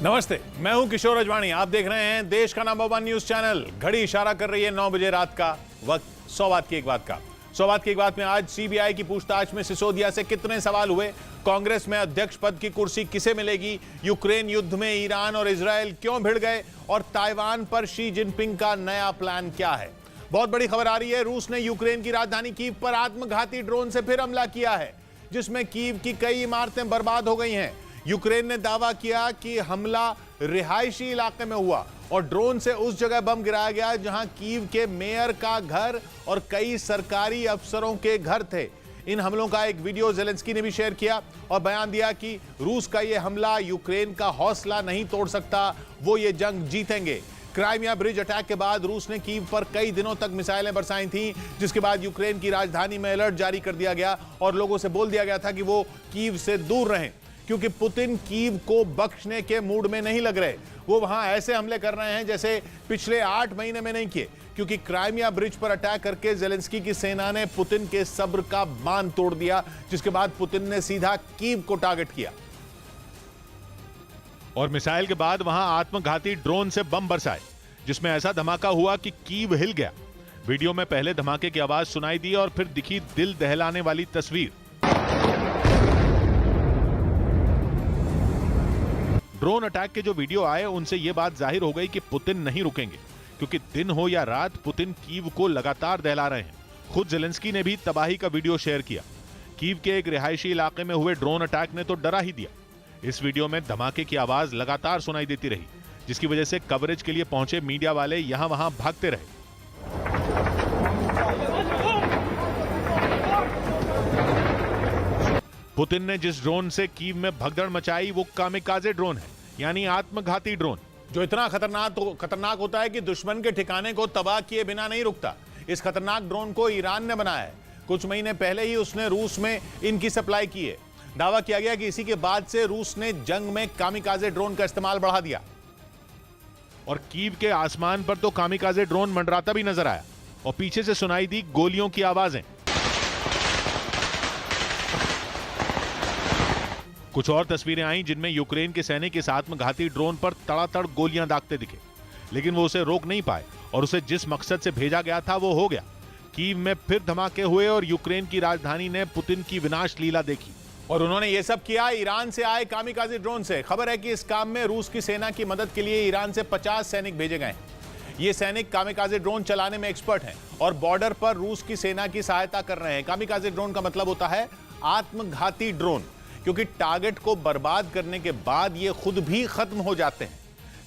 नमस्ते, मैं हूं किशोर अजवाणी। आप देख रहे हैं देश का नंबर 1 न्यूज चैनल। घड़ी इशारा कर रही है 9 बजे रात का वक्त। 100 बात की एक बात का 100 बात की एक बात में आज सीबीआई की पूछताछ में सिसोदिया से कितने सवाल हुए, कांग्रेस में अध्यक्ष पद की कुर्सी किसे मिलेगी, यूक्रेन युद्ध में ईरान और इजरायल क्यों भिड़ गए और ताइवान पर शी जिनपिंग का नया प्लान क्या है। बहुत बड़ी खबर आ रही है। रूस ने यूक्रेन की राजधानी कीव पर आत्मघाती ड्रोन से फिर हमला किया है, जिसमें कीव की कई इमारतें बर्बाद हो गई हैं। यूक्रेन ने दावा किया कि हमला रिहायशी इलाके में हुआ और ड्रोन से उस जगह बम गिराया गया जहां कीव के मेयर का घर और कई सरकारी अफसरों के घर थे। इन हमलों का एक वीडियो ज़ेलेंस्की ने भी शेयर किया और बयान दिया कि रूस का यह हमला यूक्रेन का हौसला नहीं तोड़ सकता, वो ये जंग जीतेंगे। क्राइमिया ब्रिज अटैक के बाद रूस ने कीव पर कई दिनों तक मिसाइलें बरसाई थीं, जिसके बाद यूक्रेन की राजधानी में अलर्ट जारी कर दिया गया और लोगों से बोल दिया गया था कि वो कीव से दूर रहें, क्योंकि पुतिन कीव को बख्शने के मूड में नहीं लग रहे। वो वहां ऐसे हमले कर रहे हैं जैसे पिछले 8 महीने में नहीं किए, क्योंकि क्राइमिया ब्रिज पर अटैक करके ज़ेलेंस्की की सेना ने पुतिन के सब्र का बांध तोड़ दिया, जिसके बाद पुतिन ने सीधा कीव को टारगेट किया और मिसाइल के बाद वहां आत्मघाती ड्रोन से बम बरसाए, जिसमें ऐसा धमाका हुआ कि कीव हिल गया। वीडियो में पहले धमाके की आवाज सुनाई दी और फिर दिखी दिल दहलाने वाली तस्वीर। ड्रोन अटैक के जो वीडियो आए उनसे यह बात जाहिर हो गई कि पुतिन नहीं रुकेंगे, क्योंकि दिन हो या रात पुतिन कीव को लगातार दहला रहे हैं। खुद ज़ेलेंस्की ने भी तबाही का वीडियो शेयर किया। कीव के एक रिहायशी इलाके में हुए ड्रोन अटैक ने तो डरा ही दिया। इस वीडियो में धमाके की आवाज लगातार सुनाई देती रही, जिसकी वजह से कवरेज के लिए पहुंचे मीडिया वाले यहां वहां भागते रहे। पुतिन ने जिस ड्रोन से कीव में भगदड़ मचाई वो कामिकाजे ड्रोन है, यानी आत्मघाती ड्रोन, जो इतना खतरनाक होता है कि दुश्मन के ठिकाने को तबाह किए बिना नहीं रुकता। इस खतरनाक ड्रोन को ईरान ने बनाया है। कुछ महीने पहले ही उसने रूस में इनकी सप्लाई की है। दावा किया गया कि इसी के बाद से रूस ने जंग में कामिकाजे ड्रोन का इस्तेमाल बढ़ा दिया और कीव के आसमान पर तो कामिकाजे ड्रोन मंडराता भी नजर आया और पीछे से सुनाई दी गोलियों की आवाजें। कुछ और तस्वीरें आई जिनमें यूक्रेन के सैनिक इस आत्मघाती ड्रोन पर तड़ातड़ गोलियां दागते दिखे, लेकिन वो उसे रोक नहीं पाए और उसे जिस मकसद से भेजा गया था वो हो गया। कीव में फिर धमाके हुए और यूक्रेन की राजधानी ने पुतिन की विनाश लीला देखी। और उन्होंने ये सब किया ईरान से आए कामिकाजे ड्रोन से। खबर है कि इस काम में रूस की सेना की मदद के लिए ईरान से 50 सैनिक भेजे गए हैं। ये सैनिक कामिकाजे ड्रोन चलाने में एक्सपर्ट हैं और बॉर्डर पर रूस की सेना की सहायता कर रहे हैं। कामिकाजे ड्रोन का मतलब होता है आत्मघाती ड्रोन, क्योंकि टारगेट को बर्बाद करने के बाद ये खुद भी खत्म हो जाते हैं।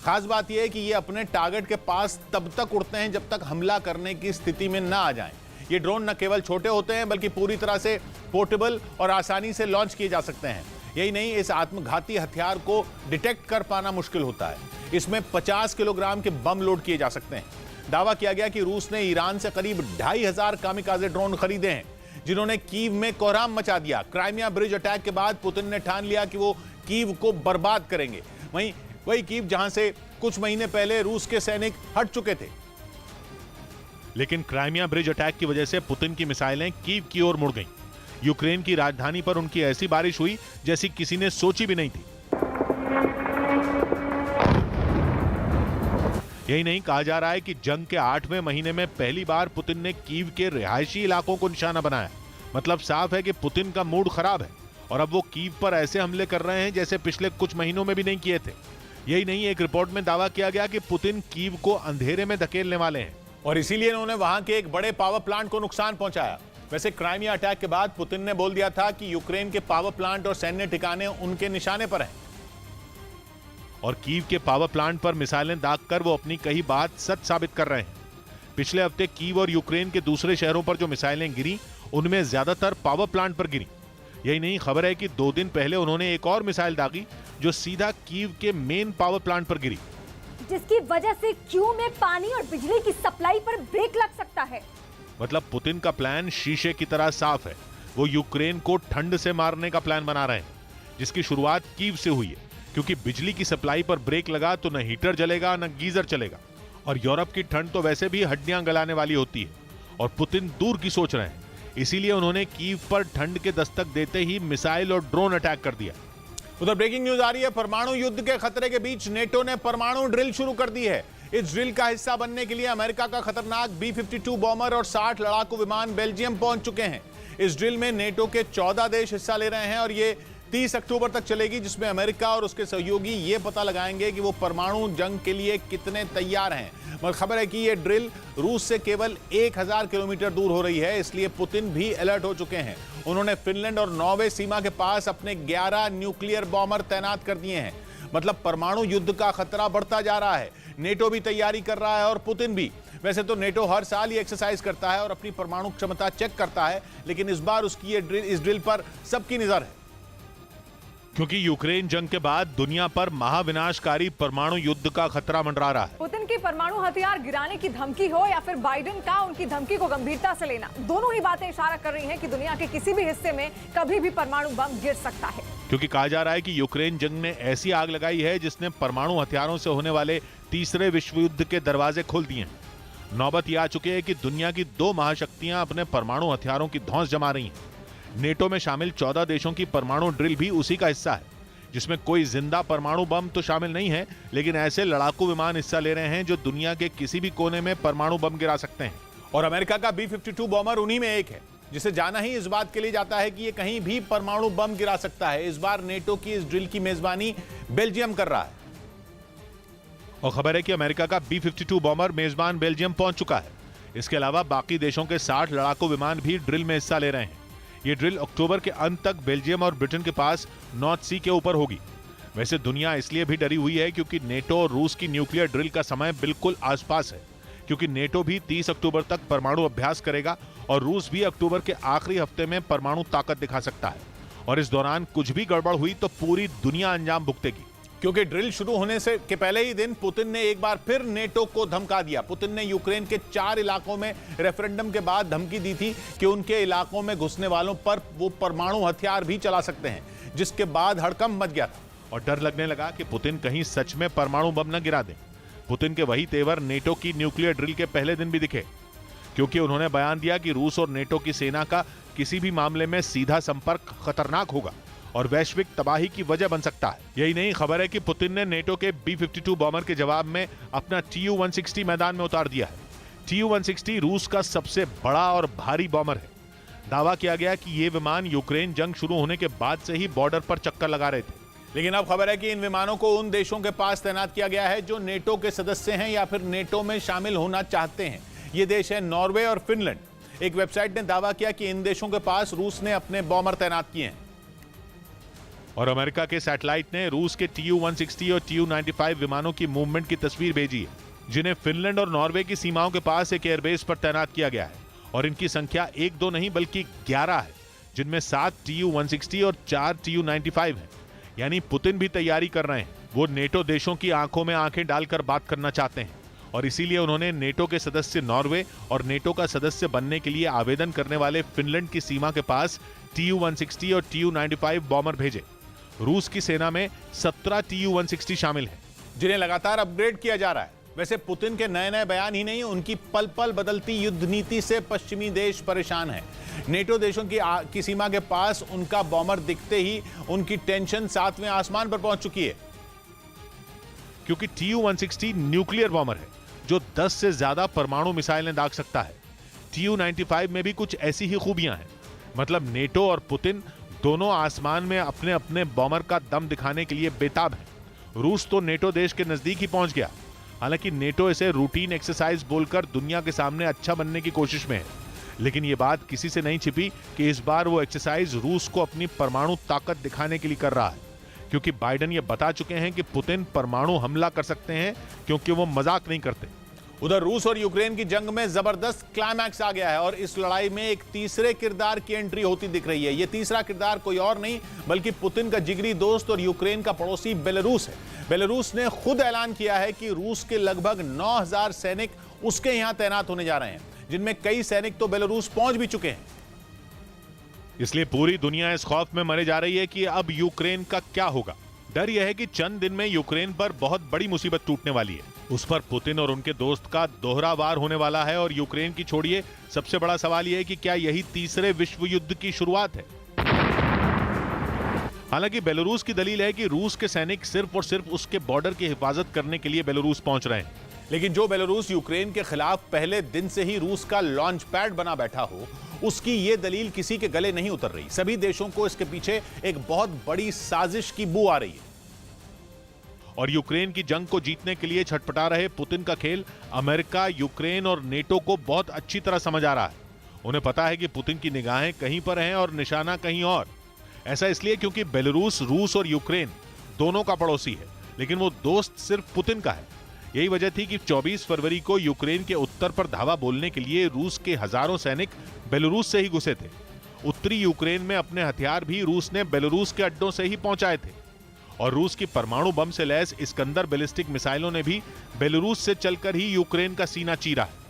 खास बात यह है कि ये अपने टारगेट के पास तब तक उड़ते हैं जब तक हमला करने की स्थिति में ना आ जाएं। ये ड्रोन न केवल छोटे होते हैं बल्कि पूरी तरह से पोर्टेबल और आसानी से लॉन्च किए जा सकते हैं। यही नहीं, इस आत्मघाती हथियार को डिटेक्ट कर पाना मुश्किल होता है। इसमें 50 किलोग्राम के बम लोड किए जा सकते हैं। दावा किया गया कि रूस ने ईरान से करीब 2500 कामिकाजे ड्रोन खरीदे हैं, जिन्होंने कीव में कोहराम मचा दिया। क्राइमिया ब्रिज अटैक के बाद पुतिन ने ठान लिया कि वो कीव को बर्बाद करेंगे। वही कीव जहां से कुछ महीने पहले रूस के सैनिक हट चुके थे। लेकिन क्राइमिया ब्रिज अटैक की वजह से पुतिन की मिसाइलें कीव की ओर मुड़ गईं। यूक्रेन की राजधानी पर उनकी ऐसी बारिश हुई जैसी किसी ने सोची भी नहीं थी। यही नहीं, कहा जा रहा है कि जंग के 8वें महीने में पहली बार पुतिन ने कीव के रिहायशी इलाकों को निशाना बनाया। मतलब साफ है कि पुतिन का मूड खराब है और अब वो कीव पर ऐसे हमले कर रहे हैं जैसे पिछले कुछ महीनों में भी नहीं किए थे। यही नहीं, एक रिपोर्ट में दावा किया गया कि पुतिन कीव को अंधेरे में धकेलने वाले हैं और इसीलिए उन्होंने वहां के एक बड़े पावर प्लांट को नुकसान पहुंचाया। वैसे क्राइमिया अटैक के बाद पुतिन ने बोल दिया था कि यूक्रेन के पावर प्लांट और सैन्य ठिकाने उनके निशाने पर हैं और कीव के पावर प्लांट पर मिसाइलें दागकर वो अपनी कही बात सच साबित कर रहे हैं। पिछले हफ्ते कीव और यूक्रेन के दूसरे शहरों पर जो मिसाइलें गिरी उनमें ज्यादातर पावर प्लांट पर गिरी। यही नहीं, खबर है कि 2 दिन पहले उन्होंने एक और मिसाइल दागी जो सीधा कीव के मेन पावर प्लांट पर गिरी, जिसकी वजह से कीव में पानी और बिजली की सप्लाई पर ब्रेक लग सकता है। मतलब पुतिन का प्लान शीशे की तरह साफ है। वो यूक्रेन को ठंड से मारने का प्लान बना रहे हैं, जिसकी शुरुआत कीव से हुई है, क्योंकि बिजली की सप्लाई पर ब्रेक लगा तो न हीटर चलेगा न गीजर चलेगा और यूरोप की ठंड तो वैसे भी हड्डियां गलाने वाली होती है और पुतिन दूर की सोच रहे हैं। इसीलिए उन्होंने कीव पर ठंड के दस्तक देते ही मिसाइल और ड्रोन अटैक कर दिया। उधर ब्रेकिंग न्यूज आ रही है, परमाणु युद्ध के खतरे के बीच नेटो ने परमाणु ड्रिल शुरू कर दी है। इस ड्रिल का हिस्सा बनने के लिए अमेरिका का खतरनाक B-52 बॉम्बर और 60 लड़ाकू विमान बेल्जियम पहुंच चुके हैं। इस ड्रिल में नेटो के 14 देश हिस्सा ले रहे हैं और ये 30 अक्टूबर तक चलेगी, जिसमें अमेरिका और उसके सहयोगी ये पता लगाएंगे कि वो परमाणु जंग के लिए कितने तैयार हैं। मगर खबर है कि ये ड्रिल रूस से केवल 1000 किलोमीटर दूर हो रही है, इसलिए पुतिन भी अलर्ट हो चुके हैं। उन्होंने फिनलैंड और नॉर्वे सीमा के पास अपने 11 न्यूक्लियर बॉम्बर तैनात कर दिए हैं। मतलब परमाणु युद्ध का खतरा बढ़ता जा रहा है। नेटो भी तैयारी कर रहा है और पुतिन भी। वैसे तो नेटो हर साल ये एक्सरसाइज करता है और अपनी परमाणु क्षमता चेक करता है, लेकिन इस बार उसकी इस ड्रिल पर सबकी नजर है, क्योंकि यूक्रेन जंग के बाद दुनिया पर महाविनाशकारी परमाणु युद्ध का खतरा मंडरा रहा है। पुतिन की परमाणु हथियार गिराने की धमकी हो या फिर बाइडेन का उनकी धमकी को गंभीरता से लेना, दोनों ही बातें इशारा कर रही हैं कि दुनिया के किसी भी हिस्से में कभी भी परमाणु बम गिर सकता है। क्योंकि कहा जा रहा है कि यूक्रेन जंग ने ऐसी आग लगाई है जिसने परमाणु हथियारों से होने वाले तीसरे विश्व युद्ध के दरवाजे खोल दिए हैं। नौबत यह आ चुकी है कि दुनिया की 2 महाशक्तियां अपने परमाणु हथियारों की धौंस जमा रही हैं। नेटो में शामिल 14 देशों की परमाणु ड्रिल भी उसी का हिस्सा है, जिसमें कोई जिंदा परमाणु बम तो शामिल नहीं है, लेकिन ऐसे लड़ाकू विमान हिस्सा ले रहे हैं जो दुनिया के किसी भी कोने में परमाणु बम गिरा सकते हैं। और अमेरिका का B-52 बॉम्बर उन्हीं में एक है, जिसे जाना ही इस बात के लिए जाता है कि ये कहीं भी परमाणु बम गिरा सकता है। इस बार नेटो की इस ड्रिल की मेजबानी बेल्जियम कर रहा है। और खबर है कि अमेरिका का B-52 बॉम्बर मेजबान बेल्जियम पहुंच चुका है। इसके अलावा बाकी देशों के 60 लड़ाकू विमान भी ड्रिल में हिस्सा ले रहे हैं। ये ड्रिल अक्टूबर के अंत तक बेल्जियम और ब्रिटेन के पास नॉर्थ सी के ऊपर होगी। वैसे दुनिया इसलिए भी डरी हुई है क्योंकि नेटो और रूस की न्यूक्लियर ड्रिल का समय बिल्कुल आसपास है, क्योंकि नेटो भी 30 अक्टूबर तक परमाणु अभ्यास करेगा और रूस भी अक्टूबर के आखिरी हफ्ते में परमाणु ताकत दिखा सकता है। और इस दौरान कुछ भी गड़बड़ हुई तो पूरी दुनिया अंजाम भुगतेगी। क्योंकि ड्रिल शुरू होने से के पहले ही दिन पुतिन ने एक बार फिर नेटो को धमका दिया। पुतिन ने यूक्रेन के 4 इलाकों में रेफरेंडम के बाद धमकी दी थी कि उनके इलाकों में घुसने वालों पर वो परमाणु हथियार भी चला सकते हैं, जिसके बाद हड़कंप मच गया था और डर लगने लगा कि पुतिन कहीं सच में परमाणु बम न गिरा दें। पुतिन के वही तेवर नेटो की न्यूक्लियर ड्रिल के पहले दिन भी दिखे, क्योंकि उन्होंने बयान दिया कि रूस और नेटो की सेना का किसी भी मामले में सीधा संपर्क खतरनाक होगा और वैश्विक तबाही की वजह बन सकता है। यही नहीं, खबर है कि पुतिन ने नेटो के B-52 बॉम्बर के जवाब में अपना Tu-160 मैदान में उतार दिया है। Tu-160 रूस का सबसे बड़ा और भारी बॉम्बर है। दावा किया गया कि ये विमान यूक्रेन जंग शुरू होने के बाद से ही बॉर्डर पर चक्कर लगा रहे थे। लेकिन अब खबर है कि इन विमानों को उन देशों के पास तैनात किया गया है जो नेटो के सदस्य हैं या फिर नेटो में शामिल होना चाहते हैं। ये देश है नॉर्वे और फिनलैंड। एक वेबसाइट ने दावा किया कि इन देशों के पास रूस ने अपने बॉम्बर तैनात किए हैं। और अमेरिका के सैटेलाइट ने रूस के Tu-160 और Tu-95 विमानों की मूवमेंट की तस्वीर भेजी है, जिन्हें फिनलैंड और नॉर्वे की सीमाओं के पास एक एयरबेस पर तैनात किया गया है। और इनकी संख्या 1-2 नहीं बल्कि 11 है, जिनमें 7 Tu-160 और 4 Tu-95 हैं। यानी पुतिन भी तैयारी कर रहे हैं। वो नेटो देशों की आंखों में आंखें डालकर बात करना चाहते हैं और इसीलिए उन्होंने नेटो के सदस्य नॉर्वे और नेटो का सदस्य बनने के लिए आवेदन करने वाले फिनलैंड की सीमा के पास Tu-160 और Tu-95 बॉम्बर भेजे। रूस की सेना में 17 Tu-160 शामिल हैं, जिन्हें लगातार अपग्रेड किया जा रहा है। वैसे पुतिन के नए नए बयान ही नहीं, उनकी पल पल बदलती युद्ध नीति से पश्चिमी देश परेशान हैं। नेटो देशों की सीमा के पास उनका बॉम्बर दिखते ही उनकी टेंशन 7वें आसमान पर पहुंच चुकी है, क्योंकि Tu-160 न्यूक्लियर बॉम्बर है जो 10 से ज्यादा परमाणु मिसाइलें दाग सकता है। Tu-95 में भी कुछ ऐसी ही खूबियां हैं। मतलब नेटो और पुतिन दोनों आसमान में अपने अपने बॉम्बर का दम दिखाने के लिए बेताब हैं। रूस तो नेटो देश के नजदीक ही पहुंच गया। हालांकि नेटो इसे रूटीन एक्सरसाइज बोलकर दुनिया के सामने अच्छा बनने की कोशिश में है, लेकिन यह बात किसी से नहीं छिपी कि इस बार वो एक्सरसाइज रूस को अपनी परमाणु ताकत दिखाने के लिए कर रहा है, क्योंकि बाइडेन ये बता चुके हैं कि पुतिन परमाणु हमला कर सकते हैं, क्योंकि वो मजाक नहीं करते। उधर रूस और यूक्रेन की जंग में जबरदस्त क्लाइमैक्स आ गया है और इस लड़ाई में एक तीसरे किरदार की एंट्री होती दिख रही है। यह तीसरा किरदार कोई और नहीं बल्कि पुतिन का जिगरी दोस्त और यूक्रेन का पड़ोसी बेलारूस है। बेलारूस ने खुद ऐलान किया है कि रूस के लगभग 9000 सैनिक उसके यहां तैनात होने जा रहे हैं, जिनमें कई सैनिक तो बेलारूस पहुंच भी चुके हैं। इसलिए पूरी दुनिया इस खौफ में मरे जा रही है कि अब यूक्रेन का क्या होगा। डर यह है कि चंद दिन में यूक्रेन पर बहुत बड़ी मुसीबत टूटने वाली है। उस पर पुतिन और उनके दोस्त का दोहरा वार होने वाला है और यूक्रेन की छोड़िए, सबसे बड़ा सवाल यह है कि क्या यही तीसरे विश्व युद्ध की शुरुआत है। हालांकि बेलारूस की दलील है कि रूस के सैनिक सिर्फ और सिर्फ उसके बॉर्डर की हिफाजत करने के लिए बेलारूस पहुंच रहे हैं। लेकिन जो बेलारूस यूक्रेन के खिलाफ पहले दिन से ही रूस का लॉन्च पैड बना बैठा हो, उसकी यह दलील किसी के गले नहीं उतर रही। सभी देशों को इसके पीछे एक बहुत बड़ी साजिश की बू आ रही है। और यूक्रेन की जंग को जीतने के लिए छटपटा रहे पुतिन का खेल अमेरिका, यूक्रेन और नेटो को बहुत अच्छी तरह समझ आ रहा है। उन्हें पता है कि पुतिन की निगाहें कहीं पर हैं और निशाना कहीं और। ऐसा इसलिए क्योंकि बेलारूस रूस और यूक्रेन दोनों का पड़ोसी है, लेकिन वो दोस्त सिर्फ पुतिन का है। यही वजह थी कि 24 फरवरी को यूक्रेन के उत्तर पर धावा बोलने के लिए रूस के हजारों सैनिक बेलारूस से ही घुसे थे। उत्तरी यूक्रेन में अपने हथियार भी रूस ने बेलारूस के अड्डों से ही पहुंचाए थे। और रूस की परमाणु बम से लैस इस्कंदर बैलिस्टिक मिसाइलों ने भी बेलारूस से चलकर ही यूक्रेन का सीना चीरा है।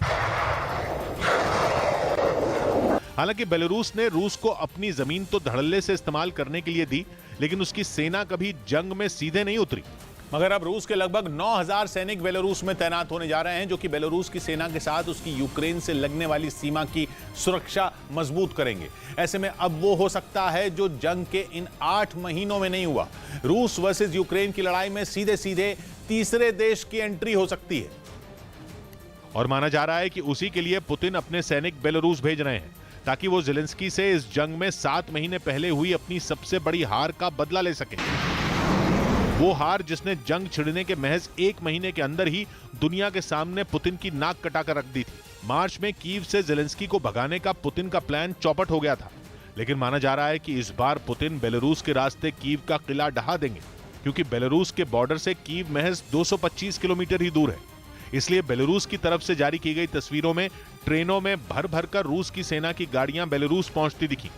हालांकि बेलारूस ने रूस को अपनी जमीन तो धड़ल्ले से इस्तेमाल करने के लिए दी, लेकिन उसकी सेना कभी जंग में सीधे नहीं उतरी। मगर अब रूस के लगभग 9000 सैनिक बेलारूस में तैनात होने जा रहे हैं, जो कि बेलारूस की सेना के साथ उसकी यूक्रेन से लगने वाली सीमा की सुरक्षा मजबूत करेंगे। ऐसे में अब वो हो सकता है जो जंग के इन 8 महीनों में नहीं हुआ। रूस वर्सेस यूक्रेन की लड़ाई में सीधे सीधे तीसरे देश की एंट्री हो सकती है। और माना जा रहा है कि उसी के लिए पुतिन अपने सैनिक बेलारूस भेज रहे हैं, ताकि वो ज़ेलेंस्की से इस जंग में 7 महीने पहले हुई अपनी सबसे बड़ी हार का बदला ले सके। वो हार जिसने जंग छिड़ने के महज 1 महीने के अंदर ही दुनिया के सामने पुतिन की नाक कटाकर रख दी थी। मार्च में कीव से ज़ेलेंस्की को भगाने का पुतिन का प्लान चौपट हो गया था, लेकिन माना जा रहा है कि इस बार पुतिन बेलारूस के रास्ते कीव का किला ढहा देंगे, क्योंकि बेलारूस के बॉर्डर से कीव महज 225 किलोमीटर ही दूर है। इसलिए बेलारूस की तरफ से जारी की गई तस्वीरों में ट्रेनों में भर भर कर रूस की सेना की गाड़ियां बेलारूस पहुंचती दिखी।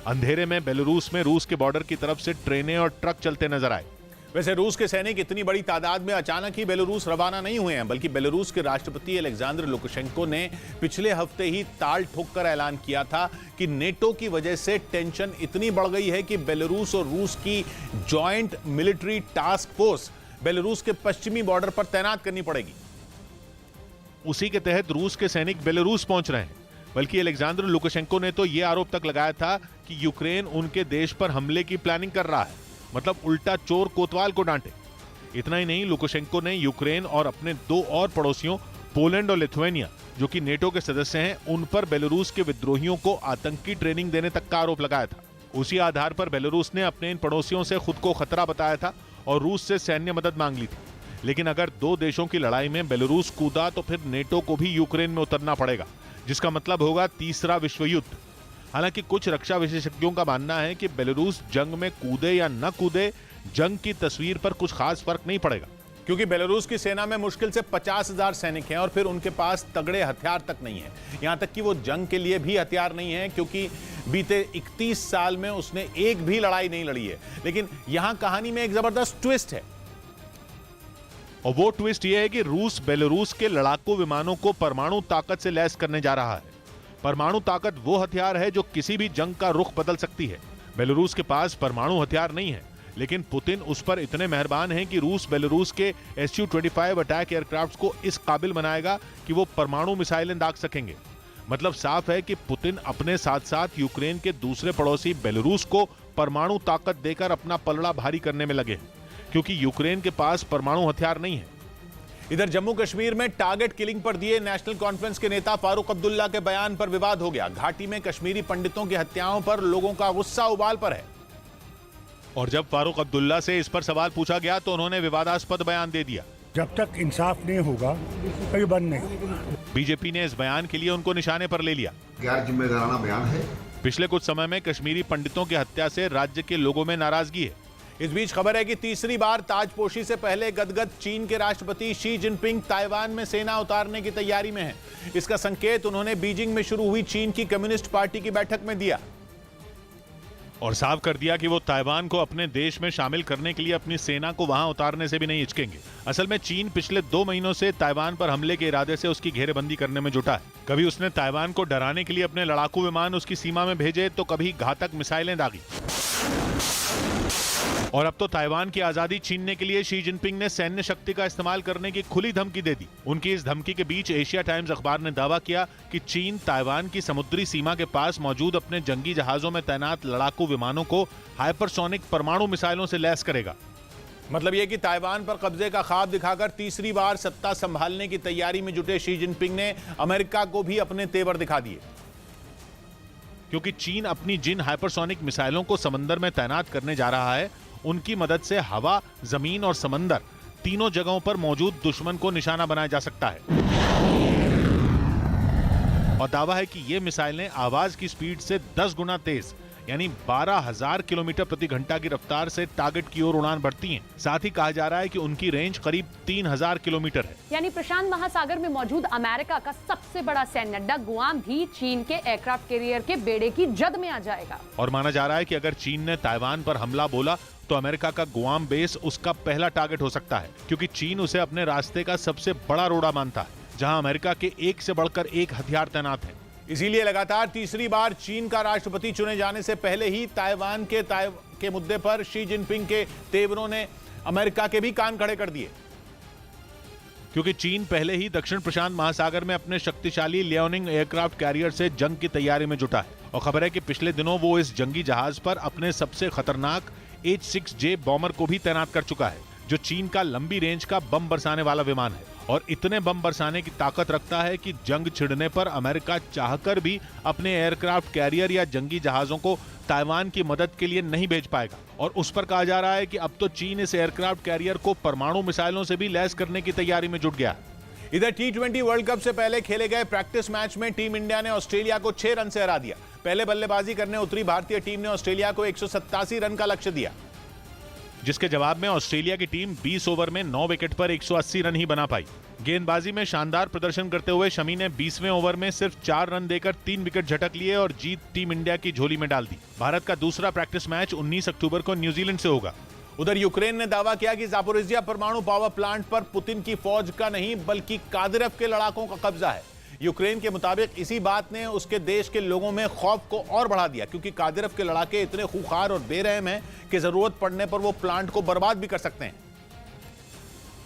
अंधेरे में बेलारूस में रूस के बॉर्डर की तरफ से ट्रेनें और ट्रक चलते नजर आए। वैसे रूस के सैनिक इतनी बड़ी तादाद में अचानक ही बेलारूस रवाना नहीं हुए हैं, बल्कि बेलारूस के राष्ट्रपति अलेक्जेंडर लुकाशेंको ने पिछले हफ्ते ही ताल ठोककर ऐलान किया था कि नेटो की वजह से टेंशन इतनी बढ़ गई है कि बेलारूस और रूस की joint military task force Belarus के पश्चिमी बॉर्डर पर तैनात करनी पड़ेगी। उसी के तहत रूस के सैनिक बेलारूस पहुंच रहे हैं। बल्कि अलेक्जेंडर लुकाशेंको ने तो यह आरोप तक लगाया था कि यूक्रेन उनके देश पर हमले की प्लानिंग कर रहा है, मतलब उल्टा चोर कोतवाल को डांटे। इतना ही नहीं, लुकाशेंको ने यूक्रेन और अपने 2 और पड़ोसियों पोलैंड और लिथुआनिया, जो कि नेटो के सदस्य हैं, उन पर बेलारूस के विद्रोहियों को आतंकी ट्रेनिंग देने तक का आरोप लगाया था। उसी आधार पर बेलारूस ने अपने इन पड़ोसियों से खुद को खतरा बताया था और रूस से सैन्य मदद मांग ली थी। लेकिन अगर 2 देशों की लड़ाई में बेलारूस कूदा तो फिर नेटो को भी यूक्रेन में उतरना पड़ेगा, जिसका मतलब होगा तीसरा विश्व युद्ध। हालांकि कुछ रक्षा विशेषज्ञों का मानना है कि बेलारूस जंग में कूदे या न कूदे, जंग की तस्वीर पर कुछ खास फर्क नहीं पड़ेगा, क्योंकि बेलारूस की सेना में मुश्किल से 50,000 सैनिक हैं और फिर उनके पास तगड़े हथियार तक नहीं है। यहां तक कि वो जंग के लिए भी हथियार नहीं है, क्योंकि बीते 31 साल में उसने एक भी लड़ाई नहीं लड़ी है। लेकिन यहां कहानी में एक जबरदस्त ट्विस्ट है, और वो ट्विस्ट ये है कि रूस बेलारूस के लड़ाकू विमानों को परमाणु ताकत से लैस करने जा रहा है। परमाणु ताकत वो हथियार है जो किसी भी जंग का रुख बदल सकती है। बेलारूस के पास परमाणु हथियार नहीं है, लेकिन पुतिन उस पर इतने मेहरबान हैं कि रूस बेलारूस के Su-25 अटैक एयरक्राफ्ट को इस काबिल बनाएगा कि वो परमाणु मिसाइलें दाग सकेंगे। मतलब साफ है कि पुतिन अपने साथ साथ यूक्रेन के दूसरे पड़ोसी बेलारूस को परमाणु ताकत देकर अपना पलड़ा भारी करने में लगे हैं, क्योंकि यूक्रेन के पास परमाणु हथियार नहीं है। इधर जम्मू कश्मीर में टारगेट किलिंग पर दिए नेशनल कॉन्फ्रेंस के नेता फारूक अब्दुल्ला के बयान पर विवाद हो गया। घाटी में कश्मीरी पंडितों की हत्याओं पर लोगों का गुस्सा उबाल पर है। और जब फारूक अब्दुल्ला से इस पर सवाल पूछा गया तो उन्होंने विवादास्पद बयान दे दिया। जब तक इंसाफ नहीं होगा कोई बंद नहीं। बीजेपी ने इस बयान के लिए उनको निशाने पर ले लिया। गैर जिम्मेदाराना बयान है। पिछले कुछ समय में कश्मीरी पंडितों की हत्या से राज्य के लोगों में नाराजगी है। इस बीच खबर है कि तीसरी बार ताजपोशी से पहले गदगद चीन के राष्ट्रपति शी जिनपिंग ताइवान में सेना उतारने की तैयारी में हैं। इसका संकेत उन्होंने बीजिंग में शुरू हुई चीन की कम्युनिस्ट पार्टी की बैठक में दिया और साफ कर दिया कि वो ताइवान को अपने देश में शामिल करने के लिए अपनी सेना को वहां उतारने से भी नहीं हिचकेंगे। असल में चीन पिछले 2 महीनों से ताइवान पर हमले के इरादे से उसकी घेरेबंदी करने में जुटा है। कभी उसने ताइवान को डराने के लिए अपने लड़ाकू विमान उसकी सीमा में भेजे, तो कभी घातक मिसाइलें दागी। और अब तो ताइवान की आजादी छीनने के लिए शी जिनपिंग ने सैन्य शक्ति का इस्तेमाल करने की खुली धमकी दे दी। उनकी इस धमकी के बीच एशिया टाइम्स अखबार ने दावा किया कि चीन ताइवान की समुद्री सीमा के पास मौजूद अपने जंगी जहाजों में तैनात लड़ाकू विमानों को हाइपरसोनिक परमाणु मिसाइलों से लैस करेगा। मतलब यह कि ताइवान पर कब्जे का ख्वाब दिखाकर तीसरी बार सत्ता संभालने की तैयारी में जुटे शी जिनपिंग ने अमेरिका को भी अपने तेवर दिखा दिए, क्योंकि चीन अपनी जिन हाइपरसोनिक मिसाइलों को समंदर में तैनात करने जा रहा है, उनकी मदद से हवा, जमीन और समंदर तीनों जगहों पर मौजूद दुश्मन को निशाना बनाया जा सकता है। और दावा है कि ये मिसाइलें आवाज की स्पीड से 10 गुना तेज यानी 12,000 किलोमीटर प्रति घंटा की रफ्तार से टारगेट की ओर उड़ान भरती हैं। साथ ही कहा जा रहा है कि उनकी रेंज करीब 3,000 किलोमीटर है। यानी प्रशांत महासागर में मौजूद अमेरिका का सबसे बड़ा सैन्य अड्डा गुआम भी चीन के एयरक्राफ्ट कैरियर के बेड़े की जद में आ जाएगा। और माना जा रहा है कि अगर चीन ने ताइवान पर हमला बोला तो अमेरिका का गुआम बेस उसका पहला टारगेट हो सकता है, क्योंकि चीन उसे अपने रास्ते का सबसे बड़ा रोड़ा मानता है, जहां अमेरिका के एक से बढ़कर एक हथियार तैनात हैं। इसीलिए लगातार तीसरी बार चीन का राष्ट्रपति चुने जाने से पहले ही ताइवान के मुद्दे पर शी जिनपिंग के तेवरों ने अमेरिका के भी कान खड़े कर दिए, क्योंकि चीन पहले ही दक्षिण प्रशांत महासागर में अपने शक्तिशाली लियोनिंग एयरक्राफ्ट कैरियर से जंग की तैयारी में जुटा है। और खबर है कि पिछले दिनों वो इस जंगी जहाज पर अपने सबसे खतरनाक H-6J बॉम्बर को भी तैनात कर चुका है, जो चीन का लंबी रेंज का बम बरसाने वाला विमान है और इतने बम बरसाने की ताकत रखता है कि जंग छिड़ने पर अमेरिका चाहकर भी अपने एयरक्राफ्ट कैरियर या जंगी जहाजों को ताइवान की मदद के लिए नहीं भेज पाएगा। और उस पर कहा जा रहा है कि अब तो चीन इस एयरक्राफ्ट कैरियर को परमाणु मिसाइलों से भी लैस करने की तैयारी में जुट गया है। इधर T20 वर्ल्ड कप से पहले खेले गए प्रैक्टिस मैच में टीम इंडिया ने ऑस्ट्रेलिया को 6 रन से हरा दिया। पहले बल्लेबाजी करने उतरी भारतीय टीम ने ऑस्ट्रेलिया को 187 रन का लक्ष्य दिया, जिसके जवाब में ऑस्ट्रेलिया की टीम 20 ओवर में 9 विकेट पर 180 रन ही बना पाई। गेंदबाजी में शानदार प्रदर्शन करते हुए शमी ने 20वें ओवर में सिर्फ 4 रन देकर 3 विकेट झटक लिए और जीत टीम इंडिया की झोली में डाल दी। भारत का दूसरा प्रैक्टिस मैच 19 अक्टूबर को न्यूजीलैंड से होगा। उधर यूक्रेन ने दावा किया कि जापोरिजिया परमाणु पावर प्लांट पर पुतिन की फौज का नहीं बल्कि कादिरेव के लड़ाकों का कब्जा है। यूक्रेन के मुताबिक इसी बात ने उसके देश के लोगों में खौफ को और बढ़ा दिया, क्योंकि कादिरेव के लड़ाके इतने खूंखार और बेरहम हैं कि जरूरत पड़ने पर वो प्लांट को बर्बाद भी कर सकते हैं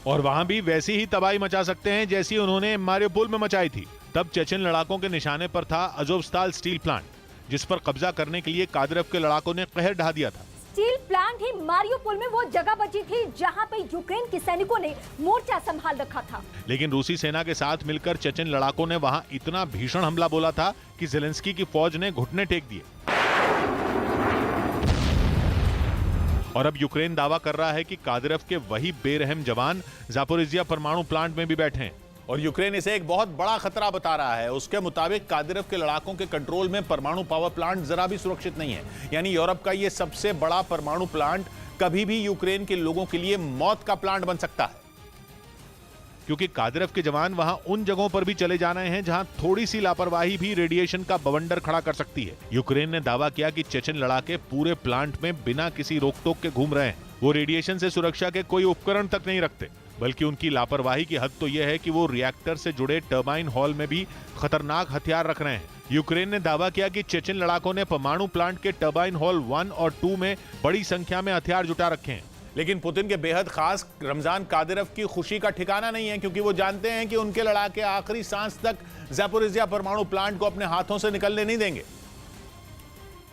और वहां भी वैसी ही तबाही मचा सकते हैं जैसी उन्होंने मारियोपोल में मचाई थी। तब चेचन लड़ाकों के निशाने पर था अजोवस्ताल स्टील प्लांट, जिस पर कब्जा करने के लिए कादिरेव के लड़ाकों ने कहर ढा दिया था। स्टील प्लांट ही मारियोपोल में वो जगह बची थी जहां पे यूक्रेन के सैनिकों ने मोर्चा संभाल रखा था। लेकिन रूसी सेना के साथ मिलकर चेचन लड़ाकों ने वहां इतना भीषण हमला बोला था कि ज़ेलेंस्की की फौज ने घुटने टेक दिए। और अब यूक्रेन दावा कर रहा है कि कादिरेव के वही बेरहम जवान जापोरिजिया परमाणु प्लांट में भी बैठे हैं और यूक्रेन इसे एक बहुत बड़ा खतरा बता रहा है। उसके मुताबिक कादिरेव के लड़ाकों के कंट्रोल में परमाणु पावर प्लांट जरा भी सुरक्षित नहीं है। यानी यूरोप का यह सबसे बड़ा परमाणु प्लांट कभी भी यूक्रेन के लोगों के लिए मौत का प्लांट बन सकता है, क्योंकि कादिरेव के जवान वहां उन जगहों पर भी चले जा रहे हैं जहां थोड़ी सी लापरवाही भी रेडिएशन का बवंडर खड़ा कर सकती है। यूक्रेन ने दावा किया कि चेचन लड़ाके पूरे प्लांट में बिना किसी रोक-टोक के घूम रहे हैं। वो रेडिएशन से सुरक्षा के कोई उपकरण तक नहीं रखते, बल्कि उनकी लापरवाही की हद तो यह है कि वो रिएक्टर से जुड़े टरबाइन हॉल में भी खतरनाक हथियार रख रहे हैं। यूक्रेन ने दावा किया कि चेचन लड़ाकों ने परमाणु प्लांट के टरबाइन हॉल 1 और 2 में बड़ी संख्या में हथियार जुटा रखे हैं। लेकिन पुतिन के बेहद खास रमजान कादिरेव की खुशी का ठिकाना नहीं है, क्योंकि वो जानते हैं कि उनके लड़ाके आखिरी सांस तक जापोरिजिया परमाणु प्लांट को अपने हाथों से निकलने नहीं देंगे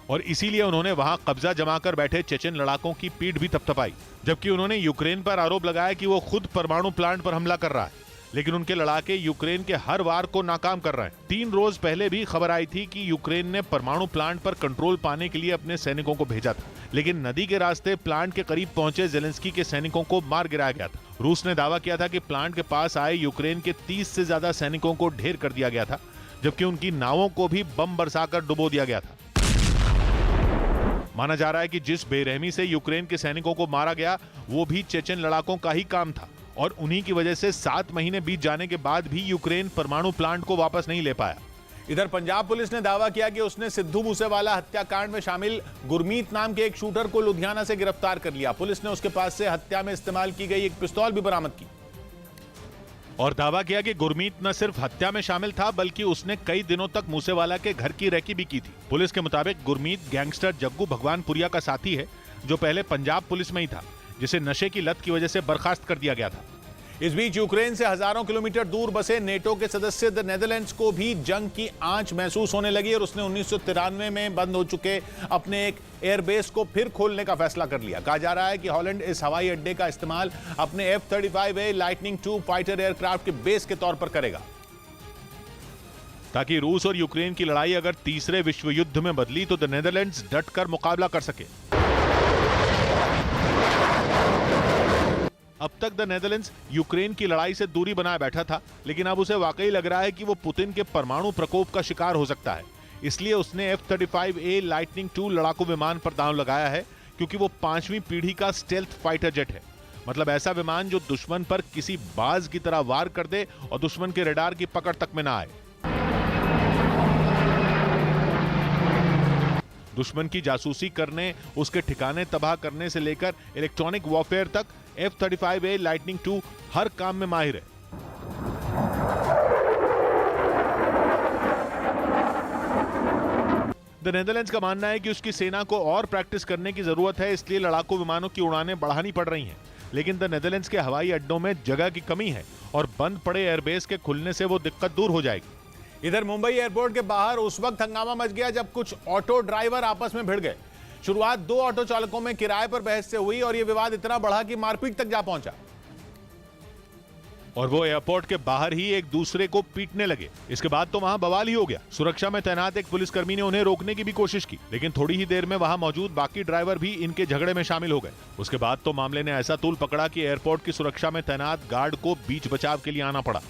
और इसीलिए उन्होंने वहां कब्जा जमाकर बैठे चेचन लड़ाकों की पीठ भी थपथपाई, जबकि उन्होंने यूक्रेन पर आरोप लगाया कि वो खुद परमाणु प्लांट पर हमला कर रहा है। लेकिन उनके लड़ाके यूक्रेन के हर वार को नाकाम कर रहे हैं। 3 रोज पहले भी खबर आई थी कि यूक्रेन ने परमाणु प्लांट पर कंट्रोल पाने के लिए अपने सैनिकों को भेजा था, लेकिन नदी के रास्ते प्लांट के करीब पहुंचे ज़ेलेंस्की के सैनिकों को मार गिराया गया था। रूस ने दावा किया था कि प्लांट के पास आए यूक्रेन के 30 से ज्यादा सैनिकों को ढेर कर दिया गया था, जबकि उनकी नावों को भी बम बरसाकर डुबो दिया गया था। माना जा रहा है कि जिस बेरहमी से यूक्रेन के सैनिकों को मारा गया वो भी चेचन लड़ाकों का ही काम था और उन्हीं की वजह से 7 महीने बीत जाने के बाद भी यूक्रेन परमाणु प्लांट को वापस नहीं ले पाया। इधर पंजाब पुलिस ने दावा किया कि उसने सिद्धू मूसेवाला हत्याकांड में शामिल गुरमीत नाम के एक शूटर को लुधियाना से गिरफ्तार कर लिया। पुलिस ने उसके पास से हत्या में इस्तेमाल की गई एक पिस्तौल भी बरामद की और दावा किया कि गुरमीत न सिर्फ हत्या में शामिल था बल्कि उसने कई दिनों तक मूसेवाला के घर की रैकी भी की थी। पुलिस के मुताबिक गुरमीत गैंगस्टर जग्गू भगवानपुरिया का साथी है। जो पहले पंजाब पुलिस में ही था, जिसे नशे की लत की वजह से बर्खास्त कर दिया गया था। इस बीच यूक्रेन से हजारों किलोमीटर दूर बसे नेटो के सदस्य द नेदरलैंड्स को भी जंग की आंच महसूस होने लगी और उसने 1993 में बंद हो चुके अपने एक एयरबेस को फिर खोलने का फैसला कर लिया। कहा जा रहा है कि हॉलैंड इस हवाई अड्डे का इस्तेमाल अपने F-35A lightning II fighter aircraft के बेस के तौर पर करेगा, ताकि रूस और यूक्रेन की लड़ाई अगर तीसरे विश्व युद्ध में बदली तो द नेदरलैंड्स डटकर मुकाबला कर सके। अब तक द नेदरलैंड्स यूक्रेन की लड़ाई से दूरी बनाए बैठा था, लेकिन अब उसे वाकई लग रहा है कि वो पुतिन के परमाणु प्रकोप का शिकार हो सकता है। इसलिए उसने F-35A लाइटनिंग II लड़ाकू विमान पर दांव लगाया है, क्योंकि वो 5वीं पीढ़ी का स्टेल्थ फाइटर जेट है। मतलब ऐसा विमान जो दुश्मन पर किसी बाज की तरह वार कर दे और दुश्मन के रडार की पकड़ तक में ना आए। दुश्मन की जासूसी करने, उसके ठिकाने तबाह करने से लेकर इलेक्ट्रॉनिक वॉरफेयर तक F-35A लाइटनिंग II हर काम में माहिर है। द नेदरलैंड्स का मानना है कि उसकी सेना को और प्रैक्टिस करने की जरूरत है, इसलिए लड़ाकू विमानों की उड़ानें बढ़ानी पड़ रही हैं। लेकिन द नेदरलैंड्स के हवाई अड्डों में जगह की कमी है और बंद पड़े एयरबेस के खुलने से वो दिक्कत दूर हो जाएगी। इधर मुंबई एयरपोर्ट के बाहर उस वक्त हंगामा मच गया जब कुछ ऑटो ड्राइवर आपस में भिड़ गए। शुरुआत 2 ऑटो चालकों में किराए पर बहस से हुई और यह विवाद इतना बढ़ा कि मारपीट तक जा पहुंचा और वो एयरपोर्ट के बाहर ही एक दूसरे को पीटने लगे। इसके बाद तो वहां बवाल ही हो गया। सुरक्षा में तैनात एक पुलिसकर्मी ने उन्हें रोकने की भी कोशिश की, लेकिन थोड़ी ही देर में वहां मौजूद बाकी ड्राइवर भी इनके झगड़े में शामिल हो गए। उसके बाद तो मामले ने ऐसा तूल पकड़ा कि एयरपोर्ट की सुरक्षा में तैनात गार्ड को बीच बचाव के लिए आना पड़ा।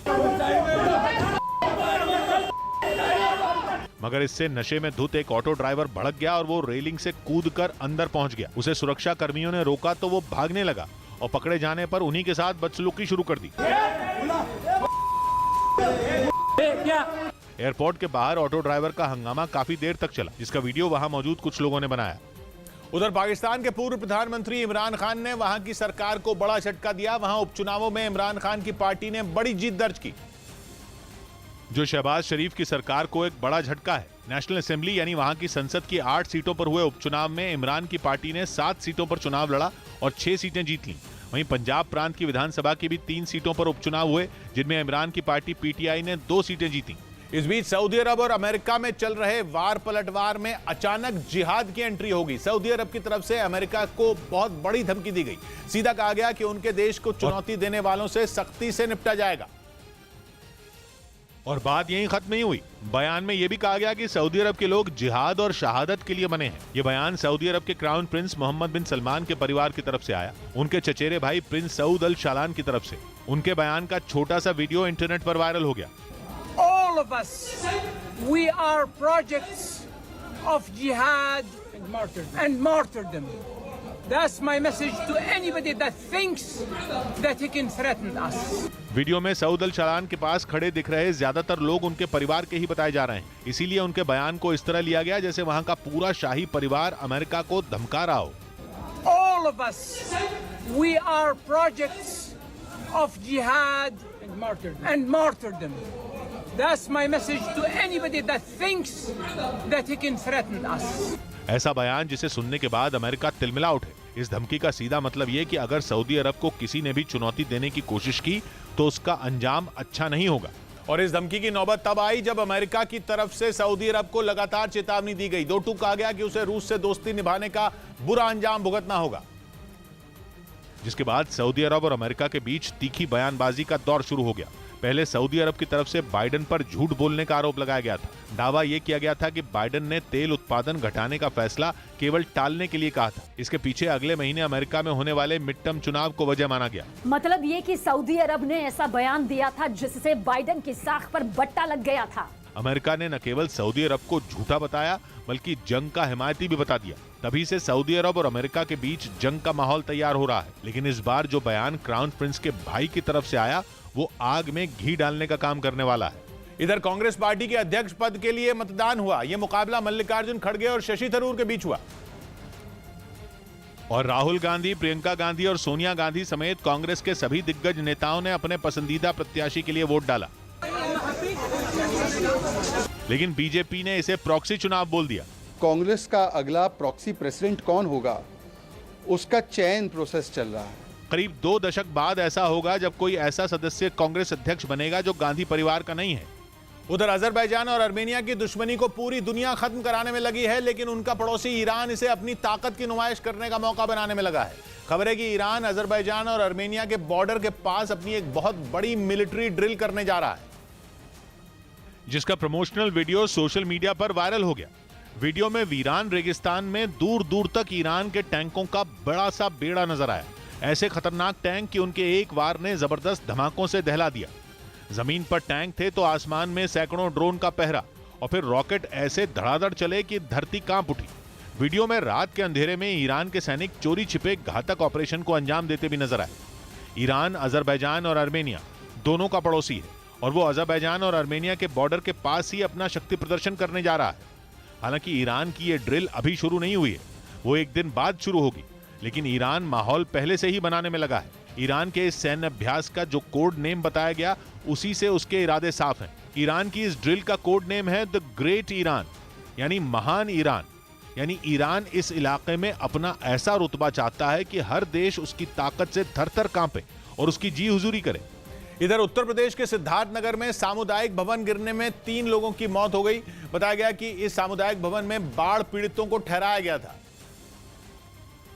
मगर इससे नशे में धुत एक ऑटो ड्राइवर भड़क गया और वो रेलिंग से कूदकर अंदर पहुंच गया। उसे सुरक्षा कर्मियों ने रोका तो वो भागने लगा और पकड़े जाने पर उन्हीं के साथ बदसलूकी शुरू कर दी। एयरपोर्ट के बाहर ऑटो ड्राइवर का हंगामा काफी देर तक चला, जिसका वीडियो वहां मौजूद कुछ लोगों ने बनाया। उधर पाकिस्तान के पूर्व प्रधानमंत्री इमरान खान ने वहां की सरकार को बड़ा झटका दिया। वहां उपचुनावों में इमरान खान की पार्टी ने बड़ी जीत दर्ज की, जो शहबाज शरीफ की सरकार को एक बड़ा झटका है। नेशनल असेंबली यानी वहां की संसद की 8 सीटों पर हुए उपचुनाव में इमरान की पार्टी ने 7 सीटों पर चुनाव लड़ा और 6 सीटें जीत लीं। वहीं पंजाब प्रांत की विधानसभा की भी 3 सीटों पर उपचुनाव हुए, जिनमें इमरान की पार्टी PTI ने 2 सीटें जीती। इस बीच सऊदी अरब और अमेरिका में चल रहे वार पलटवार में अचानक जिहाद की एंट्री होगी। सऊदी अरब की तरफ से अमेरिका को बहुत बड़ी धमकी दी गई। सीधा कहा गया कि उनके देश को चुनौती देने वालों से सख्ती से निपटा जाएगा। और बात यहीं खत्म नहीं हुई। बयान में यह भी कहा गया कि सऊदी अरब के लोग जिहाद और शहादत के लिए बने हैं। यह बयान सऊदी अरब के क्राउन प्रिंस मोहम्मद बिन सलमान के परिवार की तरफ से आया, उनके चचेरे भाई प्रिंस सऊद अल शालान की तरफ से। उनके बयान का छोटा सा वीडियो इंटरनेट पर वायरल हो गया। All of us, we are projects of jihad and martyrdom. That's my message to anybody that thinks that he can threaten us. Video में सऊद अल शालान के पास खड़े दिख रहे ज्यादातर लोग उनके परिवार के ही बताए जा रहे हैं। इसीलिए उनके बयान को इस तरह लिया गया जैसे वहां का पूरा शाही परिवार अमेरिका को धमका रहा हो। All of us, we are projects of jihad and martyrdom. That's my message to anybody that thinks that he can threaten us. ऐसा बयान जिसे सुनने के बाद अमेरिका तिलमिला उठे। इस धमकी का सीधा मतलब ये कि अगर सऊदी अरब को किसी ने भी चुनौती देने की कोशिश की तो उसका अंजाम अच्छा नहीं होगा। और इस धमकी की नौबत तब आई जब अमेरिका की तरफ से सऊदी अरब को लगातार चेतावनी दी गई। 2 टूक कहा गया कि उसे रूस से दोस्ती निभाने का बुरा अंजाम भुगतना होगा। जिसके बाद सऊदी अरब और अमेरिका के बीच तीखी बयानबाजी का दौर शुरू हो गया। पहले सऊदी अरब की तरफ से बाइडेन पर झूठ बोलने का आरोप लगाया गया था। दावा यह किया गया था कि बाइडेन ने तेल उत्पादन घटाने का फैसला केवल टालने के लिए कहा था। इसके पीछे अगले महीने अमेरिका में होने वाले मिड टर्म चुनाव को वजह माना गया। मतलब ये कि सऊदी अरब ने ऐसा बयान दिया था जिससे बाइडेन की साख पर बट्टा लग गया था। अमेरिका ने न केवल सऊदी अरब को झूठा बताया बल्कि जंग का हिमायती भी बता दिया। तभी से सऊदी अरब और अमेरिका के बीच जंग का माहौल तैयार हो रहा है। लेकिन इस बार जो बयान क्राउन प्रिंस के भाई की तरफ से आया वो आग में घी डालने का काम करने वाला है। इधर कांग्रेस पार्टी के अध्यक्ष पद के लिए मतदान हुआ। यह मुकाबला मल्लिकार्जुन खड़गे और शशि थरूर के बीच हुआ और राहुल गांधी, प्रियंका गांधी और सोनिया गांधी समेत कांग्रेस के सभी दिग्गज नेताओं ने अपने पसंदीदा प्रत्याशी के लिए वोट डाला। लेकिन बीजेपी ने इसे प्रॉक्सी चुनाव बोल दिया। कांग्रेस का अगला प्रॉक्सी प्रेसिडेंट कौन होगा उसका चयन प्रोसेस चल रहा है। करीब 2 दशक बाद ऐसा होगा जब कोई ऐसा सदस्य कांग्रेस अध्यक्ष बनेगा जो गांधी परिवार का नहीं है। उधर अजरबैजान और आर्मेनिया की दुश्मनी को पूरी दुनिया खत्म कराने में लगी है, लेकिन उनका पड़ोसी ईरान इसे अपनी ताकत की नुमाइश करने का मौका बनाने में लगा है। खबर है कि ईरान अजरबैजान और आर्मेनिया के बॉर्डर के पास अपनी एक बहुत बड़ी मिलिट्री ड्रिल करने जा रहा है, जिसका प्रमोशनल वीडियो सोशल मीडिया पर वायरल हो गया। वीडियो में वीरान रेगिस्तान में दूर दूर तक ईरान के टैंकों का बड़ा सा बेड़ा नजर आया। ऐसे खतरनाक टैंक कि उनके एक वार ने जबरदस्त धमाकों से दहला दिया। जमीन पर टैंक थे तो आसमान में सैकड़ों ड्रोन का पहरा और फिर रॉकेट ऐसे धड़ाधड़ चले कि धरती कांप उठी। वीडियो में रात के अंधेरे में ईरान के सैनिक चोरी छिपे घातक ऑपरेशन को अंजाम देते भी नजर आए। ईरान अजरबैजान और आर्मेनिया दोनों का पड़ोसी है और वो अजरबैजान और आर्मेनिया के बॉर्डर के पास ही अपना शक्ति प्रदर्शन करने जा रहा है। हालांकि ईरान की ये ड्रिल अभी शुरू नहीं हुई है, वो एक दिन बाद शुरू होगी, लेकिन ईरान माहौल पहले से ही बनाने में लगा है। ईरान के इस सैन्य अभ्यास का जो कोड नेम बताया गया उसी से उसके इरादे साफ हैं। ईरान की इस ड्रिल का कोड नेम है द ग्रेट ईरान, यानी महान ईरान। यानी ईरान इस इलाके में अपना ऐसा रुतबा चाहता है कि हर देश उसकी ताकत से थर-थर कांपे और उसकी जी हुजूरी करे। इधर उत्तर प्रदेश के सिद्धार्थनगर में सामुदायिक भवन गिरने में 3 लोगों की मौत हो गई। बताया गया कि इस सामुदायिक भवन में बाढ़ पीड़ितों को ठहराया गया था।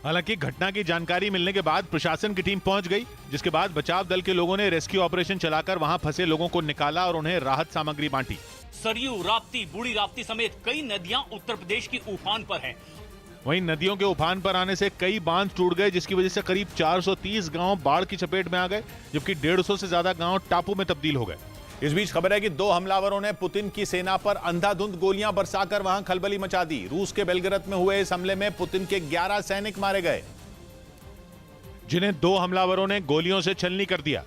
हालांकि घटना की जानकारी मिलने के बाद प्रशासन की टीम पहुंच गई, जिसके बाद बचाव दल के लोगों ने रेस्क्यू ऑपरेशन चलाकर वहां फंसे लोगों को निकाला और उन्हें राहत सामग्री बांटी। सरयू, राप्ती, बूढ़ी राप्ती समेत कई नदियां उत्तर प्रदेश की उफान पर हैं। वहीं नदियों के उफान पर आने से कई बांध टूट गए, जिसकी वजह से करीब 430 गांव बाढ़ की चपेट में आ गए, जबकि 150 से ज्यादा गांव टापू में तब्दील हो गए। इस बीच खबर है कि 2 हमलावरों ने पुतिन की सेना पर अंधाधुंध गोलियां बरसाकर वहां खलबली मचा दी। रूस के बेलग्राद में हुए इस हमले में पुतिन के 11 सैनिक मारे गए, जिन्हें 2 हमलावरों ने गोलियों से छलनी कर दिया।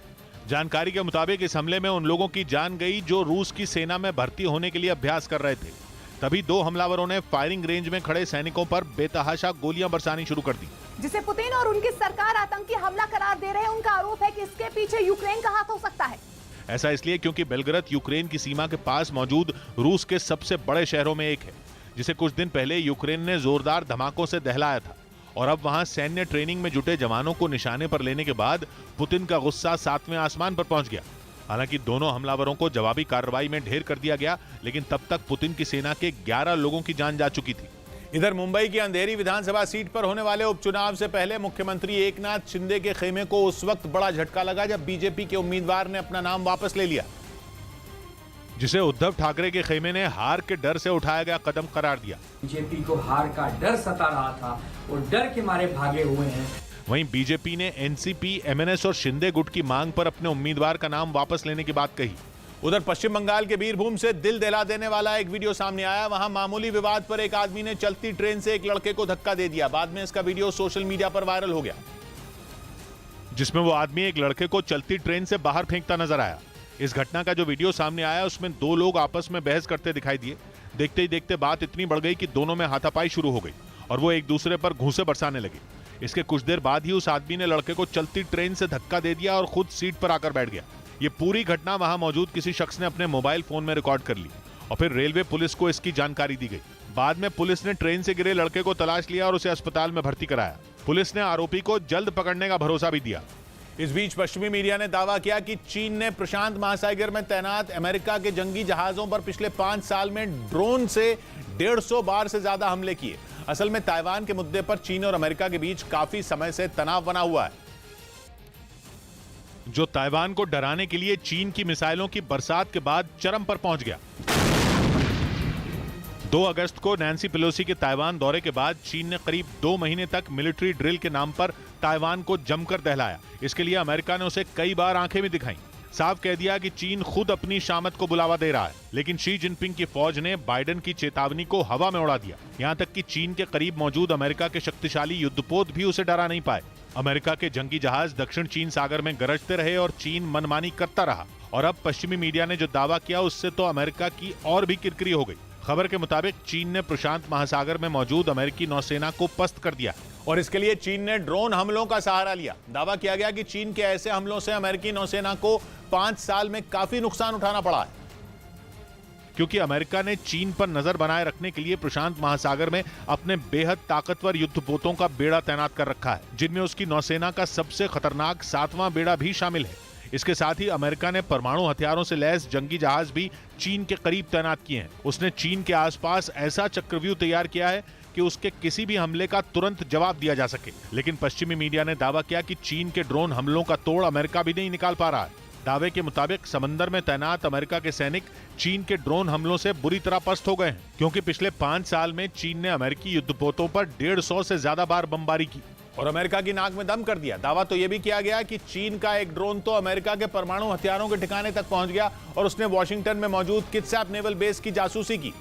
जानकारी के मुताबिक इस हमले में उन लोगों की जान गई जो रूस की सेना में भर्ती होने के लिए अभ्यास कर रहे थे। तभी 2 हमलावरों ने फायरिंग रेंज में खड़े सैनिकों पर बेतहाशा गोलियां बरसानी शुरू कर दी, जिसे पुतिन और उनकी सरकार आतंकी हमला करार दे रहे हैं। उनका आरोप है कि इसके पीछे यूक्रेन का हाथ हो सकता है। ऐसा इसलिए क्योंकि बेलग्राद यूक्रेन की सीमा के पास मौजूद रूस के सबसे बड़े शहरों में एक है, जिसे कुछ दिन पहले यूक्रेन ने जोरदार धमाकों से दहलाया था। और अब वहां सैन्य ट्रेनिंग में जुटे जवानों को निशाने पर लेने के बाद पुतिन का गुस्सा 7वें आसमान पर पहुंच गया। हालांकि दोनों हमलावरों को जवाबी कार्रवाई में ढेर कर दिया गया, लेकिन तब तक पुतिन की सेना के 11 लोगों की जान जा चुकी थी। इधर मुंबई की अंधेरी विधानसभा सीट पर होने वाले उपचुनाव से पहले मुख्यमंत्री एकनाथ शिंदे के खेमे को उस वक्त बड़ा झटका लगा जब बीजेपी के उम्मीदवार ने अपना नाम वापस ले लिया, जिसे उद्धव ठाकरे के खेमे ने हार के डर से उठाया गया कदम करार दिया। बीजेपी को हार का डर सता रहा था और डर के मारे भागे हुए हैं। वहीं बीजेपी ने एनसीपी, एमएनएस और शिंदे गुट की मांग पर अपने उम्मीदवार का नाम वापस लेने की बात कही। उधर पश्चिम बंगाल के बीरभूम से दिल दहला देने वाला एक वीडियो सामने आया। वहां मामूली विवाद पर एक आदमी ने चलती ट्रेन से एक लड़के को धक्का दे दिया। बाद में इसका वीडियो सोशल मीडिया पर वायरल हो गया, जिसमें वो आदमी एक लड़के को चलती ट्रेन से बाहर फेंकता नजर आया। इस घटना का जो वीडियो सामने आया उसमें 2 लोग आपस में बहस करते दिखाई दिए। देखते ही देखते बात इतनी बढ़ गई कि दोनों में हाथापाई शुरू हो गई और वो एक दूसरे पर घूंसे बरसाने लगे। इसके कुछ देर बाद ही उस आदमी ने लड़के को चलती ट्रेन से धक्का दे दिया और खुद सीट पर आकर बैठ गया। ये पूरी घटना वहां मौजूद किसी शख्स ने अपने मोबाइल फोन में रिकॉर्ड कर ली और फिर रेलवे पुलिस को इसकी जानकारी दी गई। बाद में पुलिस ने ट्रेन से गिरे लड़के को तलाश लिया और उसे अस्पताल में भर्ती कराया। पुलिस ने आरोपी को जल्द पकड़ने का भरोसा भी दिया। इस बीच पश्चिमी मीडिया ने दावा किया कि चीन ने प्रशांत महासागर में तैनात अमेरिका के जंगी जहाजों पर पिछले 5 साल में ड्रोन से 150 बार से ज्यादा हमले किए। असल में ताइवान के मुद्दे पर चीन और अमेरिका के बीच काफी समय से तनाव बना हुआ है, जो ताइवान को डराने के लिए चीन की मिसाइलों की बरसात के बाद चरम पर पहुंच गया। 2 अगस्त को नैन्सी पेलोसी के ताइवान दौरे के बाद चीन ने करीब 2 महीने तक मिलिट्री ड्रिल के नाम पर ताइवान को जमकर दहलाया। इसके लिए अमेरिका ने उसे कई बार आंखें भी दिखाई, साफ कह दिया कि चीन खुद अपनी शामत को बुलावा दे रहा है। लेकिन शी जिनपिंग की फौज ने बाइडेन की चेतावनी को हवा में उड़ा दिया। यहां तक कि चीन के करीब मौजूद अमेरिका के शक्तिशाली युद्धपोत भी उसे डरा नहीं पाए। अमेरिका के जंगी जहाज दक्षिण चीन सागर में गरजते रहे और चीन मनमानी करता रहा। और अब पश्चिमी मीडिया ने जो दावा किया उससे तो अमेरिका की और भी किरकिरी हो गई। खबर के मुताबिक चीन ने प्रशांत महासागर में मौजूद अमेरिकी नौसेना को पस्त कर दिया और इसके लिए चीन ने ड्रोन हमलों का सहारा लिया। दावा किया गया कि चीन के ऐसे हमलों से अमेरिकी नौसेना को 5 साल में काफी नुकसान उठाना पड़ा है। क्योंकि अमेरिका ने चीन पर नजर बनाए रखने के लिए प्रशांत महासागर में अपने बेहद ताकतवर युद्धपोतों का बेड़ा तैनात कर रखा है, जिनमें उसकी नौसेना का सबसे खतरनाक 7वां बेड़ा भी शामिल है। इसके साथ ही अमेरिका ने परमाणु हथियारों से लैस जंगी जहाज भी चीन के करीब तैनात किए हैं। उसने चीन के आसपास ऐसा चक्रव्यूह तैयार किया है कि उसके किसी भी हमले का तुरंत जवाब दिया जा सके। लेकिन पश्चिमी मीडिया ने दावा किया कि चीन के ड्रोन हमलों का तोड़ अमेरिका भी नहीं निकाल पा रहा है। दावे के मुताबिक समंदर में तैनात अमेरिका के सैनिक चीन के ड्रोन हमलों से बुरी तरह पस्त हो गए हैं, क्योंकि पिछले 5 साल में चीन ने अमेरिकी युद्धपोतों पर 150 से ज्यादा बार बमबारी की और अमेरिका की नाक में दम कर दिया। दावा तो यह भी किया गया कि चीन का एक ड्रोन तो अमेरिका के परमाणु हथियारों के ठिकाने तक पहुंच गया और उसने वॉशिंगटन में मौजूद किटसैप नेवल बेस की जासूसी की,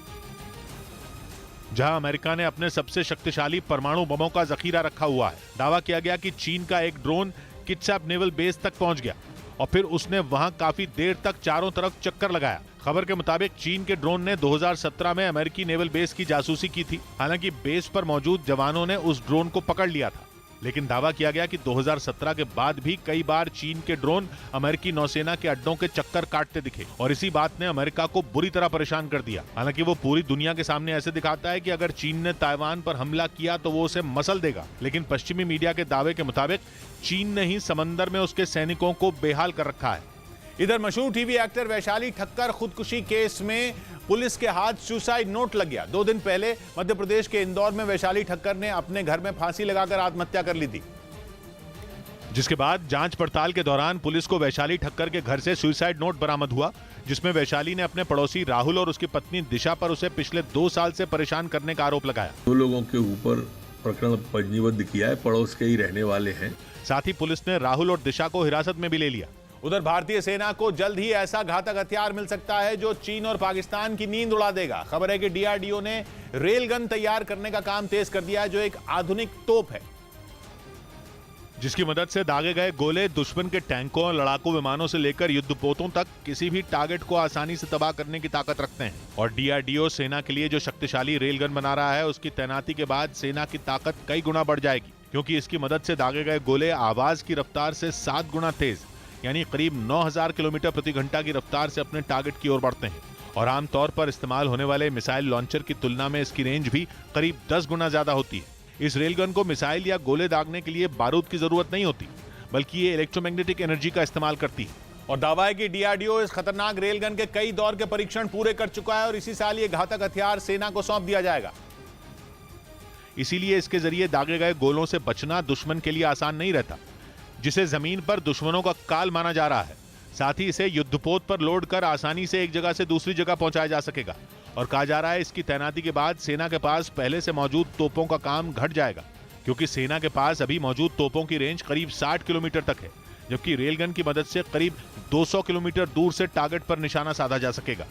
जहां अमेरिका ने अपने सबसे शक्तिशाली परमाणु बमों का जखीरा रखा हुआ है। दावा किया गया कि चीन का एक ड्रोन किटसैप नेवल बेस तक पहुंच गया और फिर उसने वहां काफी देर तक चारों तरफ चक्कर लगाया। खबर के मुताबिक चीन के ड्रोन ने 2017 में अमेरिकी नेवल बेस की जासूसी की थी। हालांकि बेस पर मौजूद जवानों ने उस ड्रोन को पकड़ लिया था, लेकिन दावा किया गया कि 2017 के बाद भी कई बार चीन के ड्रोन अमेरिकी नौसेना के अड्डों के चक्कर काटते दिखे और इसी बात ने अमेरिका को बुरी तरह परेशान कर दिया। हालांकि वो पूरी दुनिया के सामने ऐसे दिखाता है कि अगर चीन ने ताइवान पर हमला किया तो वो उसे मसल देगा, लेकिन पश्चिमी मीडिया के दावे के मुताबिक चीन ने ही समंदर में उसके सैनिकों को बेहाल कर रखा है। इधर मशहूर टीवी एक्टर वैशाली ठक्कर खुदकुशी केस में पुलिस के हाथ सुसाइड नोट लग गया। 2 दिन पहले मध्य प्रदेश के इंदौर में वैशाली ठक्कर ने अपने घर में फांसी लगाकर आत्महत्या कर ली थी, जिसके बाद जांच पड़ताल के दौरान पुलिस को वैशाली ठक्कर के घर से सुसाइड नोट बरामद हुआ, जिसमें वैशाली ने अपने पड़ोसी राहुल और उसकी पत्नी दिशा पर उसे पिछले 2 साल से परेशान करने का आरोप लगाया। 2 लोगों के ऊपर प्रकरण पंजीबद्ध किया है, पड़ोस के ही रहने वाले हैं। साथ ही पुलिस ने राहुल और दिशा को हिरासत में भी ले लिया। उधर भारतीय सेना को जल्द ही ऐसा घातक हथियार मिल सकता है जो चीन और पाकिस्तान की नींद उड़ा देगा। खबर है कि डीआरडीओ ने रेल गन तैयार करने का काम तेज कर दिया है, जो एक आधुनिक तोप है, जिसकी मदद से दागे गए गोले दुश्मन के टैंकों और लड़ाकू विमानों से लेकर युद्धपोतों तक किसी भी टारगेट को आसानी से तबाह करने की ताकत रखते हैं। और डीआरडीओ सेना के लिए जो शक्तिशाली रेल गन बना रहा है, उसकी तैनाती के बाद सेना की ताकत कई गुना बढ़ जाएगी, क्योंकि इसकी मदद से दागे गए गोले आवाज की रफ्तार से 7 गुना तेज यानी करीब 9000 किलोमीटर प्रति घंटा की रफ्तार से अपने टारगेट की ओर बढ़ते हैं। और आमतौर पर इस्तेमाल होने वाले मिसाइल लॉन्चर की तुलना में इसकी रेंज भी करीब 10 गुना ज्यादा होती है। इस रेलगन को मिसाइल या गोले दागने के लिए बारूद की जरूरत नहीं होती, बल्कि ये इलेक्ट्रोमैग्नेटिक एनर्जी का इस्तेमाल करती है। और दावा है कि डीआरडीओ इस खतरनाक रेलगन के कई दौर के परीक्षण पूरे कर चुका है और इसी साल ये घातक हथियार सेना को सौंप दिया जाएगा। इसीलिए इसके जरिए दागे गए गोलों से बचना दुश्मन के लिए आसान नहीं रहता, जिसे जमीन पर दुश्मनों का काल माना जा रहा है। साथ ही इसे युद्धपोत पर लोड कर आसानी से एक जगह से दूसरी जगह पहुंचाया जा सकेगा। और कहा जा रहा है इसकी तैनाती के बाद सेना के पास पहले से मौजूद तोपों का काम घट जाएगा, क्योंकि सेना के पास अभी मौजूद तोपों की रेंज करीब 60 किलोमीटर तक है, जबकि रेलगन की मदद से करीब 200 किलोमीटर दूर से टारगेट पर निशाना साधा जा सकेगा।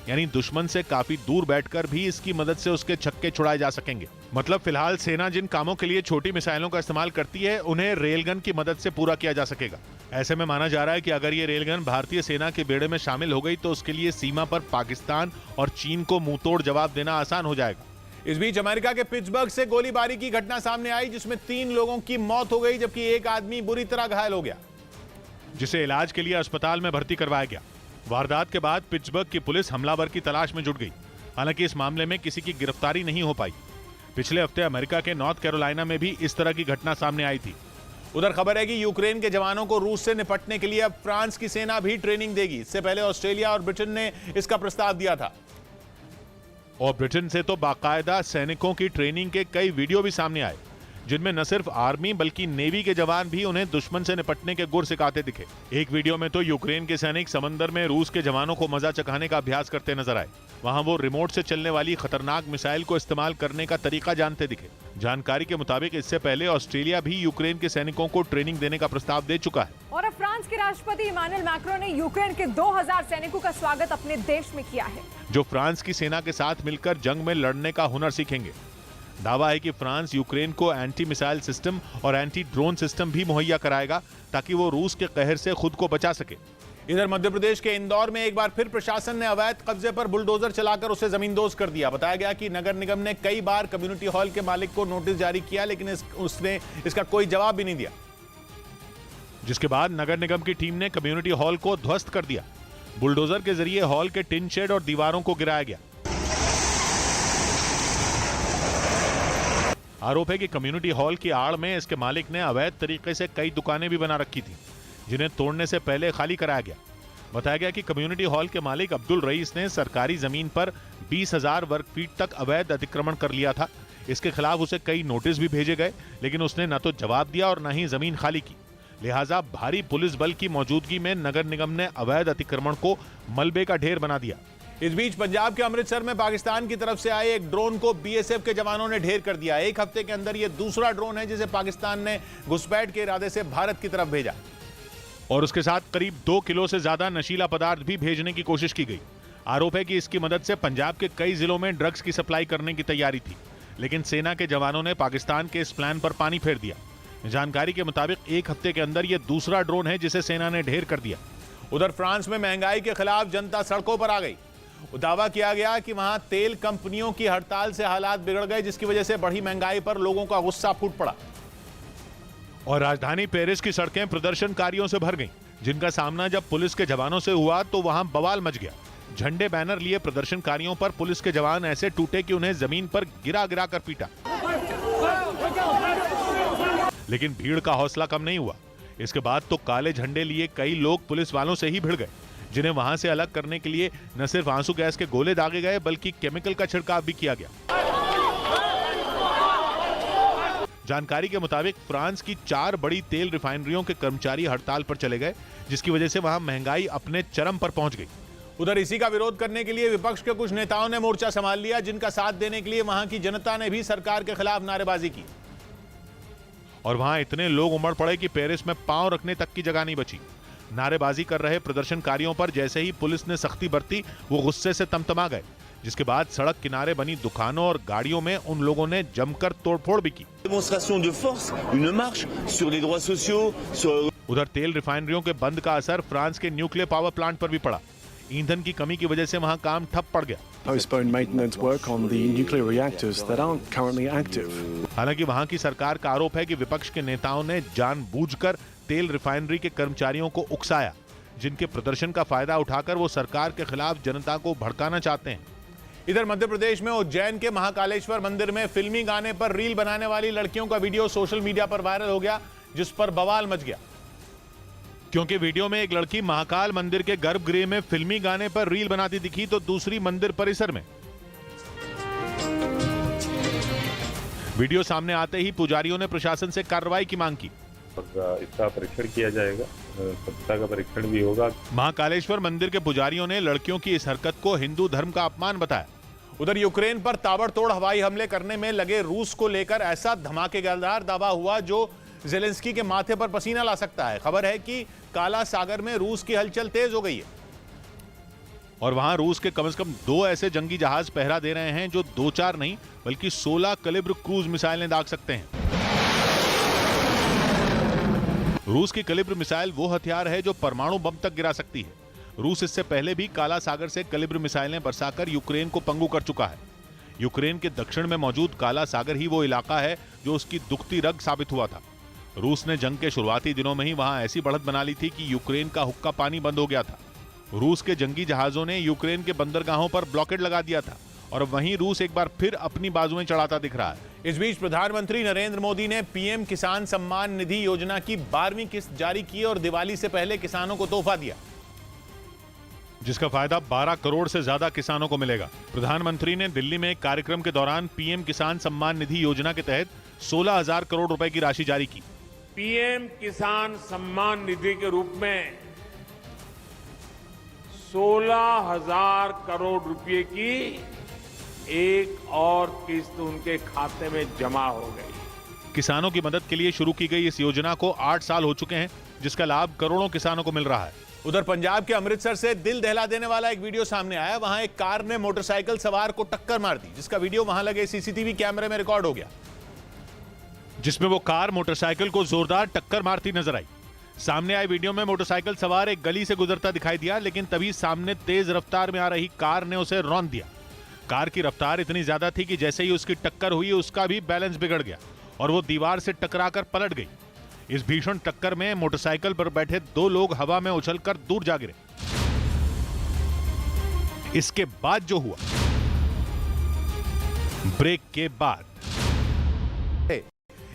यानी दुश्मन से काफी दूर बैठकर भी इसकी मदद से उसके छक्के छुड़ाए जा सकेंगे। मतलब फिलहाल सेना जिन कामों के लिए छोटी मिसाइलों का इस्तेमाल करती है, उन्हें रेलगन की मदद से पूरा किया जा सकेगा। ऐसे में माना जा रहा है कि अगर ये रेलगन भारतीय सेना के बेड़े में शामिल हो गई तो उसके लिए सीमा पर पाकिस्तान और चीन को मुंहतोड़ जवाब देना आसान हो जाएगा। इस बीच अमेरिका के पिट्सबर्ग से गोलीबारी की घटना सामने आई, जिसमें 3 लोगों की मौत हो गई, जबकि एक आदमी बुरी तरह घायल हो गया, जिसे इलाज के लिए अस्पताल में भर्ती करवाया गया। वारदात के बाद पिट्सबर्ग की पुलिस हमलावर की तलाश में जुट गई। हालांकि इस मामले में किसी की गिरफ्तारी नहीं हो पाई। पिछले हफ्ते अमेरिका के नॉर्थ कैरोलिना में भी इस तरह की घटना सामने आई थी। उधर खबर है कि यूक्रेन के जवानों को रूस से निपटने के लिए अब फ्रांस की सेना भी ट्रेनिंग देगी। इससे पहले ऑस्ट्रेलिया और ब्रिटेन ने इसका प्रस्ताव दिया था। और ब्रिटेन से तो बाकायदा सैनिकों की ट्रेनिंग के कई वीडियो भी सामने आए, जिनमें न सिर्फ आर्मी बल्कि नेवी के जवान भी उन्हें दुश्मन से निपटने के गुर सिखाते दिखे। एक वीडियो में तो यूक्रेन के सैनिक समंदर में रूस के जवानों को मजा चखाने का अभ्यास करते नजर आए। वहां वो रिमोट से चलने वाली खतरनाक मिसाइल को इस्तेमाल करने का तरीका जानते दिखे। जानकारी के मुताबिक इससे पहले ऑस्ट्रेलिया भी यूक्रेन के सैनिकों को ट्रेनिंग देने का प्रस्ताव दे चुका है। और अब फ्रांस के राष्ट्रपति इमानुएल मैक्रों ने यूक्रेन के 2000 सैनिकों का स्वागत अपने देश में किया है, जो फ्रांस की सेना के साथ मिलकर जंग में लड़ने का हुनर सीखेंगे। दावा है कि फ्रांस यूक्रेन को एंटी मिसाइल सिस्टम और एंटी ड्रोन सिस्टम भी मुहैया कराएगा, ताकि वो रूस के कहर से खुद को बचा सके। इधर मध्य प्रदेश के इंदौर में एक बार फिर प्रशासन ने अवैध कब्जे पर बुलडोजर चलाकर उसे जमींदोज कर दिया। बताया गया कि नगर निगम ने कई बार कम्युनिटी हॉल के मालिक को नोटिस जारी किया, लेकिन उसने इसका कोई जवाब भी नहीं दिया, जिसके बाद नगर निगम की टीम ने कम्युनिटी हॉल को ध्वस्त कर दिया। बुलडोजर के जरिए हॉल के टिन शेड और दीवारों को गिराया गया। आरोप है कि कम्युनिटी हॉल की आड़ में इसके मालिक ने अवैध तरीके से कई दुकानें भी बना रखी थी, जिन्हें तोड़ने से पहले खाली कराया गया। बताया गया कि कम्युनिटी हॉल के मालिक अब्दुल रईस ने सरकारी जमीन पर 20,000 वर्ग फीट तक अवैध अतिक्रमण कर लिया था। इसके खिलाफ उसे कई नोटिस भी भेजे गए, लेकिन उसने न तो जवाब दिया और न ही जमीन खाली की। लिहाजा भारी पुलिस बल की मौजूदगी में नगर निगम ने अवैध अतिक्रमण को मलबे का ढेर बना दिया। इस बीच पंजाब के अमृतसर में पाकिस्तान की तरफ से आए एक ड्रोन को बीएसएफ के जवानों ने ढेर कर दिया। एक हफ्ते के अंदर यह दूसरा ड्रोन है जिसे पाकिस्तान ने घुसपैठ के इरादे से भारत की तरफ भेजा और उसके साथ करीब 2 किलो से ज्यादा नशीला पदार्थ भी भेजने की कोशिश की गई। आरोप है कि इसकी मदद से पंजाब के कई जिलों में ड्रग्स की सप्लाई करने की तैयारी थी, लेकिन सेना के जवानों ने पाकिस्तान के इस प्लान पर पानी फेर दिया। जानकारी के मुताबिक एक हफ्ते के अंदर यह दूसरा ड्रोन है जिसे सेना ने ढेर कर दिया। उधर फ्रांस में महंगाई के खिलाफ जनता सड़कों पर आ गई। दावा किया गया कि वहां तेल कंपनियों की हड़ताल से हालात बिगड़ गए, जिसकी वजह से बढ़ी महंगाई पर लोगों का गुस्सा फूट पड़ा और राजधानी पेरिस की सड़कें प्रदर्शनकारियों से भर गईं, जिनका सामना जब पुलिस के जवानों से हुआ तो वहां बवाल मच गया। झंडे बैनर लिए प्रदर्शनकारियों पर पुलिस के जवान ऐसे टूटे कि उन्हें जमीन पर गिरा गिरा कर पीटा, लेकिन भीड़ का हौसला कम नहीं हुआ। इसके बाद तो काले झंडे लिए कई लोग पुलिस वालों से ही भिड़ गए, जिन्हें वहां से अलग करने के लिए न सिर्फ आंसू गैस के गोले दागे गए बल्कि केमिकल का छिड़काव भी किया गया। जानकारी के मुताबिक फ्रांस की 4 बड़ी तेल रिफाइनरियों के कर्मचारी हड़ताल पर चले गए, जिसकी वजह से वहां महंगाई अपने चरम पर पहुंच गई। उधर इसी का विरोध करने के लिए विपक्ष के कुछ नेताओं ने मोर्चा संभाल लिया, जिनका साथ देने के लिए वहां की जनता ने भी सरकार के खिलाफ नारेबाजी की और वहां इतने लोग उमड़ पड़े कि पेरिस में पांव रखने तक की जगह नहीं बची। नारेबाजी कर रहे प्रदर्शनकारियों पर जैसे ही पुलिस ने सख्ती बरती, वो गुस्से से तमतमा गए, जिसके बाद सड़क किनारे बनी दुकानों और गाड़ियों में उन लोगों ने जमकर तोड़फोड़ भी की। उधर तेल रिफाइनरियों के बंद का असर फ्रांस के न्यूक्लियर पावर प्लांट पर भी पड़ा। ईंधन की कमी की वजह से वहां काम ठप पड़ गया। हालांकि वहां की सरकार का आरोप है कि विपक्ष के नेताओं ने जानबूझकर तेल रिफाइनरी के कर्मचारियों को उकसाया, जिनके प्रदर्शन का फायदा उठाकर वो सरकार के खिलाफ जनता को भड़काना चाहते हैं। इधर मध्य प्रदेश में उज्जैन के महाकालेश्वर मंदिर में फिल्मी गाने पर रील बनाने वाली लड़कियों का वीडियो सोशल मीडिया पर वायरल हो गया, जिस पर बवाल मच गया, क्योंकि वीडियो में एक लड़की महाकाल मंदिर के गर्भगृह में फिल्मी गाने पर रील बनाती दिखी तो दूसरी मंदिर परिसर में। वीडियो सामने आते ही पुजारियों ने प्रशासन से कार्रवाई की मांग की। इसका परीक्षण किया जाएगा, सत्यता का परीक्षण भी होगा। महाकालेश्वर मंदिर के पुजारियों ने लड़कियों की इस हरकत को हिंदू धर्म का अपमान बताया। उधर यूक्रेन पर ताबड़तोड़ हवाई हमले करने में लगे रूस को लेकर ऐसा धमाकेदार दावा हुआ जो ज़ेलेंस्की के माथे पर पसीना ला सकता है। खबर है कि काला सागर में रूस की हलचल तेज हो गई है और वहां रूस के कम से कम 2 ऐसे जंगी जहाज पहरा दे रहे हैं जो 2-4 नहीं बल्कि 16 कैलिबर क्रूज मिसाइलें दाग सकते हैं। रूस की कैलिबर मिसाइल वो हथियार है जो परमाणु बम तक गिरा सकती है। रूस इससे पहले भी काला सागर से कैलिबर मिसाइलें बरसाकर यूक्रेन को पंगु कर चुका है। यूक्रेन के दक्षिण में मौजूद काला सागर ही वो इलाका है जो उसकी दुखती रग साबित हुआ था। रूस ने जंग के शुरुआती दिनों में ही वहां ऐसी बढ़त बना ली थी कि यूक्रेन का हुक्का पानी बंद हो गया था। रूस के जंगी जहाजों ने यूक्रेन के बंदरगाहों पर ब्लॉकेड लगा दिया था और वहीं रूस एक बार फिर अपनी बाजुएं चढ़ाता दिख रहा है। इस बीच प्रधानमंत्री नरेंद्र मोदी ने पीएम किसान सम्मान निधि योजना की 12वीं किस्त जारी की और दिवाली से पहले किसानों को तोहफा दिया, जिसका फायदा 12 करोड़ से ज्यादा किसानों को मिलेगा। प्रधानमंत्री ने दिल्ली में एक कार्यक्रम के दौरान पीएम किसान सम्मान निधि योजना के तहत 16,000 करोड़ रुपए की राशि जारी की। पीएम किसान सम्मान निधि के रूप में 16,000 करोड़ रुपए की एक और किस्त उनके खाते में जमा हो गई। किसानों की मदद के लिए शुरू की गई इस योजना को 8 साल हो चुके हैं, जिसका लाभ करोड़ों किसानों को मिल रहा है। उधर पंजाब के अमृतसर से दिल दहला देने वाला एक वीडियो सामने आया। वहां एक कार ने मोटरसाइकिल सवार को टक्कर मार दी, जिसका वीडियो वहां लगे सीसीटीवी कैमरे में रिकॉर्ड हो गया, जिसमें वो कार मोटरसाइकिल को जोरदार टक्कर मारती नजर आई। सामने आए वीडियो में मोटरसाइकिल सवार एक गली से गुजरता दिखाई दिया, लेकिन तभी सामने तेज रफ्तार में आ रही कार ने उसे रौंद दिया। कार की रफ्तार इतनी ज्यादा थी कि जैसे ही उसकी टक्कर हुई उसका भी बैलेंस बिगड़ गया और वो दीवार से टकराकर पलट गई। इस भीषण टक्कर में मोटरसाइकिल पर बैठे 2 लोग हवा में उछलकर दूर जा गिरे। इसके बाद जो हुआ, ब्रेक के बाद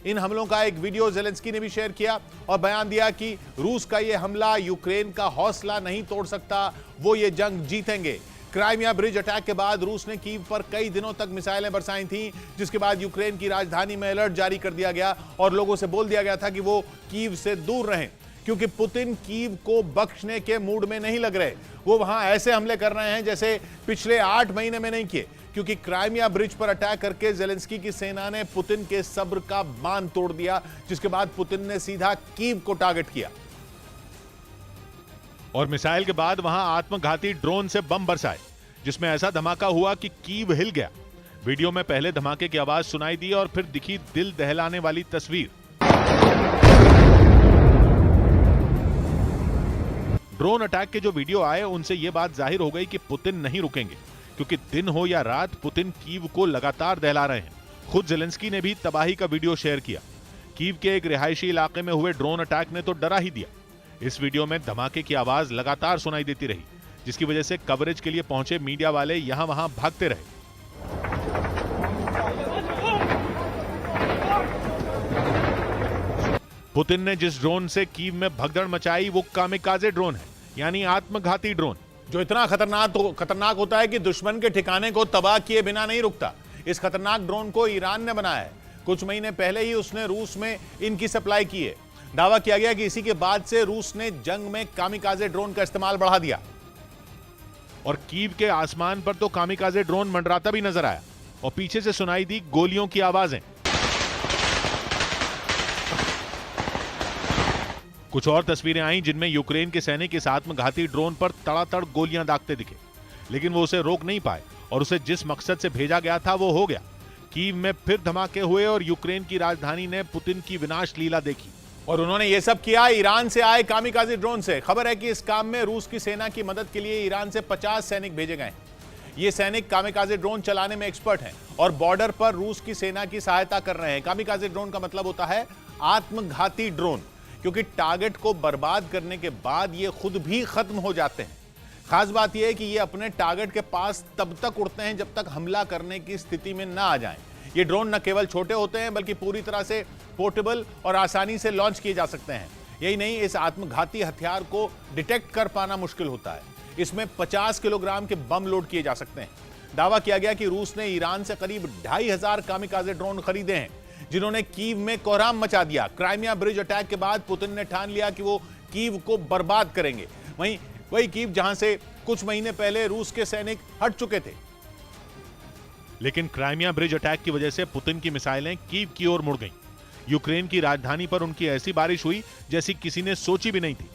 इन हमलों का एक वीडियो ज़ेलेंस्की ने भी शेयर किया और बयान दिया कि रूस का यह हमला यूक्रेन का हौसला नहीं तोड़ सकता, वो ये जंग जीतेंगे। क्राइमिया ब्रिज अटैक के बाद रूस ने कीव पर कई दिनों तक मिसाइलें बरसाई थीं, जिसके बाद यूक्रेन की राजधानी में अलर्ट जारी कर दिया गया और लोगों से बोल दिया गया था कि वो कीव से दूर रहें, क्योंकि पुतिन कीव को बख्शने के मूड में नहीं लग रहे। वो वहां ऐसे हमले कर रहे हैं जैसे पिछले 8 महीने में नहीं किए, क्योंकि क्राइमिया ब्रिज पर अटैक करके ज़ेलेंस्की की सेना ने पुतिन के सब्र का बांध तोड़ दिया, जिसके बाद पुतिन ने सीधा कीव को टारगेट किया और मिसाइल के बाद वहां आत्मघाती ड्रोन से बम बरसाए, जिसमें ऐसा धमाका हुआ कि कीव हिल गया। वीडियो में पहले धमाके की आवाज सुनाई दी और फिर दिखी दिल दहलाने वाली तस्वीर। ड्रोन अटैक के जो वीडियो आए उनसे यह बात जाहिर हो गई कि पुतिन नहीं रुकेंगे, क्योंकि दिन हो या रात पुतिन कीव को लगातार दहला रहे हैं। खुद ज़ेलेंस्की ने भी तबाही का वीडियो शेयर किया। कीव के एक रिहायशी इलाके में हुए ड्रोन अटैक ने तो डरा ही दिया। इस वीडियो में धमाके की आवाज लगातार सुनाई देती रही, जिसकी वजह से कवरेज के लिए पहुंचे मीडिया वाले यहां वहां भागते रहे। पुतिन ने जिस ड्रोन से कीव में भगदड़ मचाई वो कामिकाजे ड्रोन है, यानी आत्मघाती ड्रोन, जो इतना खतरनाक होता है कि दुश्मन के ठिकाने को तबाह किए बिना नहीं रुकता। इस खतरनाक ड्रोन को ईरान ने बनाया है। कुछ महीने पहले ही उसने रूस में इनकी सप्लाई की है। दावा किया गया कि इसी के बाद से रूस ने जंग में कामिकाजे ड्रोन का इस्तेमाल बढ़ा दिया और कीव के आसमान पर तो कामिकाजे ड्रोन मंडराता भी नजर आया और पीछे से सुनाई दी गोलियों की आवाजें। कुछ और तस्वीरें आई जिनमें यूक्रेन के सैनिक इस आत्मघाती ड्रोन पर तड़ातड़ गोलियां दागते दिखे, लेकिन वो उसे रोक नहीं पाए और उसे जिस मकसद से भेजा गया था वो हो गया। कीव में फिर धमाके हुए और यूक्रेन की राजधानी ने पुतिन की विनाश लीला देखी। और उन्होंने ये सब किया ईरान से आए कामिकाजे ड्रोन से। खबर है कि इस काम में रूस की सेना की मदद के लिए ईरान से 50 सैनिक भेजे गए हैं। ये सैनिक कामिकाजे ड्रोन चलाने में एक्सपर्ट हैं और बॉर्डर पर रूस की सेना की सहायता कर रहे हैं। कामिकाजे ड्रोन का मतलब होता है आत्मघाती ड्रोन, क्योंकि टारगेट को बर्बाद करने के बाद ये खुद भी खत्म हो जाते हैं। खास बात यह है कि ये अपने टारगेट के पास तब तक उड़ते हैं जब तक हमला करने की स्थिति में ना आ जाएं। ये ड्रोन न केवल छोटे होते हैं बल्कि पूरी तरह से पोर्टेबल और आसानी से लॉन्च किए जा सकते हैं। यही नहीं, इस आत्मघाती हथियार को डिटेक्ट कर पाना मुश्किल होता है। इसमें 50 किलोग्राम के बम लोड किए जा सकते हैं। दावा किया गया कि रूस ने ईरान से करीब 2500 कामिकाजे ड्रोन खरीदे हैं, जिन्होंने कीव में कोहराम मचा दिया। क्राइमिया ब्रिज अटैक के बाद पुतिन ने ठान लिया कि वो कीव को बर्बाद करेंगे। वही कीव जहां से कुछ महीने पहले रूस के सैनिक हट चुके थे। लेकिन क्राइमिया ब्रिज अटैक की वजह से पुतिन की मिसाइलें कीव की ओर मुड़ गईं। यूक्रेन की राजधानी पर उनकी ऐसी बारिश हुई जैसी किसी ने सोची भी नहीं थी।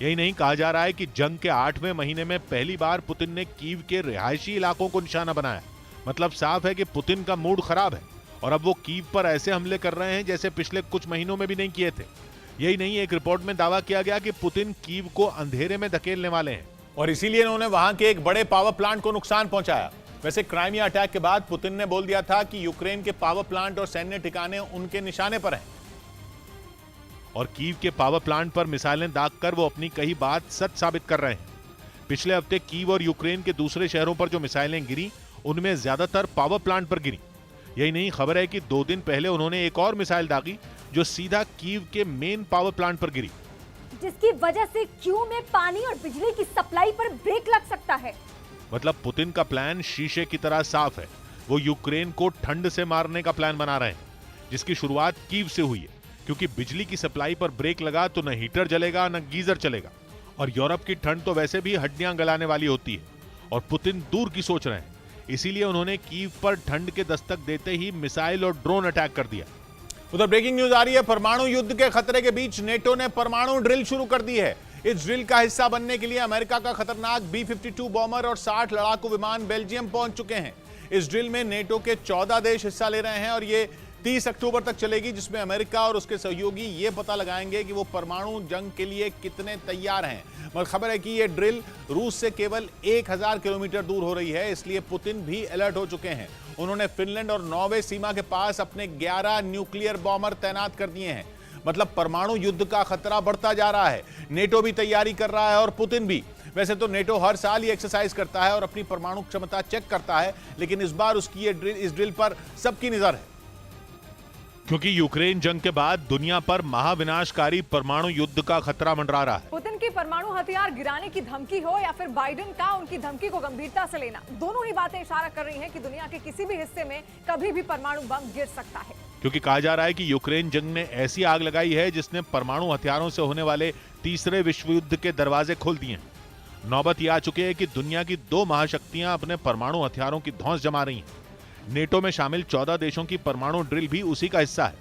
यही नहीं, कहा जा रहा है कि जंग के 8वें महीने में पहली बार पुतिन ने कीव के रिहायशी इलाकों को निशाना बनाया। मतलब साफ है कि पुतिन का मूड खराब है और अब वो कीव पर ऐसे हमले कर रहे हैं जैसे पिछले कुछ महीनों में भी नहीं किए थे। यही नहीं, एक रिपोर्ट में दावा किया गया कि पुतिन कीव को अंधेरे में धकेलने वाले हैं और इसीलिए उन्होंने वहां के एक बड़े पावर प्लांट को नुकसान पहुंचाया। वैसे क्राइमिया अटैक के बाद पुतिन ने बोल दिया था कि यूक्रेन के पावर प्लांट और सैन्य ठिकाने उनके निशाने पर हैं। और कीव के पावर प्लांट पर मिसाइलें दागकर वो अपनी कही बात सच साबित कर रहे हैं। पिछले हफ्ते कीव और यूक्रेन के दूसरे शहरों पर जो मिसाइलें गिरी उनमें ज्यादातर पावर प्लांट पर गिरी। यही नहीं, खबर है कि 2 दिन पहले उन्होंने एक और मिसाइल दागी जो सीधा कीव के मेन पावर प्लांट पर गिरी, जिसकी वजह से क्यू में पानी और बिजली की सप्लाई पर ब्रेक लग सकता है। मतलब पुतिन का प्लान शीशे की तरह साफ है। वो यूक्रेन को ठंड से मारने का प्लान बना रहे हैं, जिसकी शुरुआत कीव से हुई है, क्योंकि बिजली की सप्लाई पर ब्रेक लगा तो न हीटर जलेगा न गीजर चलेगा। और यूरोप की ठंड तो वैसे भी हड्डियां गलाने वाली होती है और पुतिन दूर की सोच रहे हैं। इसीलिए उन्होंने कीव पर ठंड के दस्तक देते ही मिसाइल और ड्रोन अटैक कर दिया। उधर ब्रेकिंग न्यूज आ रही है। परमाणु युद्ध के खतरे के बीच नेटो ने परमाणु ड्रिल शुरू कर दी है। इस ड्रिल का हिस्सा बनने के लिए अमेरिका का खतरनाक B-52 बॉम्बर और 60 लड़ाकू विमान बेल्जियम पहुंच चुके हैं। इस ड्रिल में नेटो के 14 देश हिस्सा ले रहे हैं और ये 30 अक्टूबर तक चलेगी, जिसमें अमेरिका और उसके सहयोगी ये पता लगाएंगे कि वो परमाणु जंग के लिए कितने तैयार हैं। मगर खबर है कि ये ड्रिल रूस से केवल 1000 किलोमीटर दूर हो रही है, इसलिए पुतिन भी अलर्ट हो चुके हैं। उन्होंने फिनलैंड और नॉर्वे सीमा के पास अपने 11 न्यूक्लियर बॉम्बर तैनात कर दिए हैं। मतलब परमाणु युद्ध का खतरा बढ़ता जा रहा है। नेटो भी तैयारी कर रहा है और पुतिन भी। वैसे तो नेटो हर साल ही एक्सरसाइज करता है और अपनी परमाणु क्षमता चेक करता है, लेकिन इस बार उसकी इस ड्रिल पर सबकी नजर है, क्योंकि यूक्रेन जंग के बाद दुनिया पर महाविनाशकारी परमाणु युद्ध का खतरा मंडरा रहा है। पुतिन की परमाणु हथियार गिराने की धमकी हो या फिर बाइडेन का उनकी धमकी को गंभीरता से लेना, दोनों ही बातें इशारा कर रही हैं कि दुनिया के किसी भी हिस्से में कभी भी परमाणु बम गिर सकता है। क्योंकि कहा जा रहा है कि यूक्रेन जंग ने ऐसी आग लगाई है जिसने परमाणु हथियारों से होने वाले तीसरे विश्व युद्ध के दरवाजे खोल दिए हैं। नौबत यह आ चुकी है कि दुनिया की 2 महाशक्तियां अपने परमाणु हथियारों की धौंस जमा रही हैं। नेटो में शामिल 14 देशों की परमाणु ड्रिल भी उसी का हिस्सा है,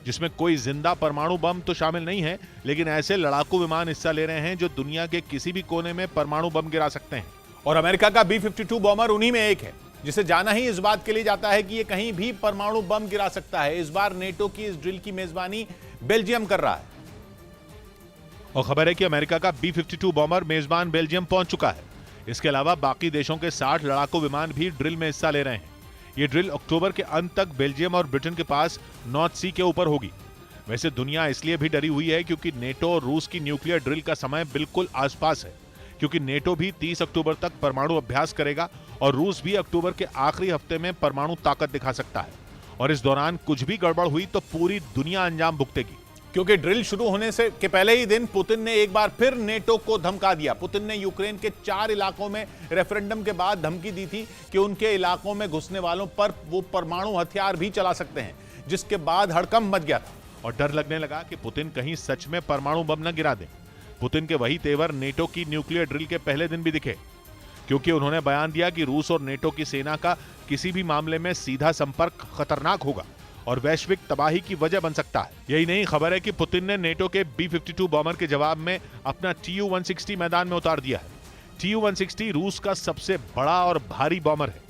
जिसमें कोई जिंदा परमाणु बम तो शामिल नहीं है, लेकिन ऐसे लड़ाकू विमान हिस्सा ले रहे हैं जो दुनिया के किसी भी कोने में परमाणु बम गिरा सकते हैं। और अमेरिका का B-52 बॉम्बर उन्हीं में एक है, जिसे जाना ही इस बात के लिए जाता है कि ये कहीं भी परमाणु बम गिरा सकता है। इस बार नेटो की इस ड्रिल की मेजबानी बेल्जियम कर रहा है। और खबर है कि अमेरिका का B-52 बॉम्बर मेजबान बेल्जियम पहुंच चुका है। इसके अलावा बाकी देशों के 60 लड़ाकू विमान भी ड्रिल में हिस्सा ले रहे हैं। ये ड्रिल अक्टूबर के अंत तक बेल्जियम और ब्रिटेन के पास नॉर्थ सी के ऊपर होगी। वैसे दुनिया इसलिए भी डरी हुई है क्योंकि नेटो और रूस की न्यूक्लियर ड्रिल का समय बिल्कुल आसपास है, क्योंकि नेटो भी 30 अक्टूबर तक परमाणु अभ्यास करेगा और रूस भी अक्टूबर के आखिरी हफ्ते में परमाणु ताकत दिखा सकता है। और इस दौरान कुछ भी गड़बड़ हुई तो पूरी दुनिया अंजाम भुगतेगी। क्योंकि ड्रिल शुरू होने से के पहले ही दिन पुतिन ने एक बार फिर नेटो को धमका दिया। पुतिन ने यूक्रेन के 4 इलाकों में रेफरेंडम के बाद धमकी दी थी कि उनके इलाकों में घुसने वालों पर वो परमाणु हथियार भी चला सकते हैं, जिसके बाद हड़कंप मच गया था और डर लगने लगा कि पुतिन कहीं सच में परमाणु बम न गिरा दें। पुतिन के वही तेवर नेटो की न्यूक्लियर ड्रिल के पहले दिन भी दिखे, क्योंकि उन्होंने बयान दिया कि रूस और नेटो की सेना का किसी भी मामले में सीधा संपर्क खतरनाक होगा और वैश्विक तबाही की वजह बन सकता है। यही नहीं, खबर है कि पुतिन ने नेटो के B-52 बॉम्बर के जवाब में अपना Tu-160 मैदान में उतार दिया है। Tu-160 रूस का सबसे बड़ा और भारी बॉम्बर है।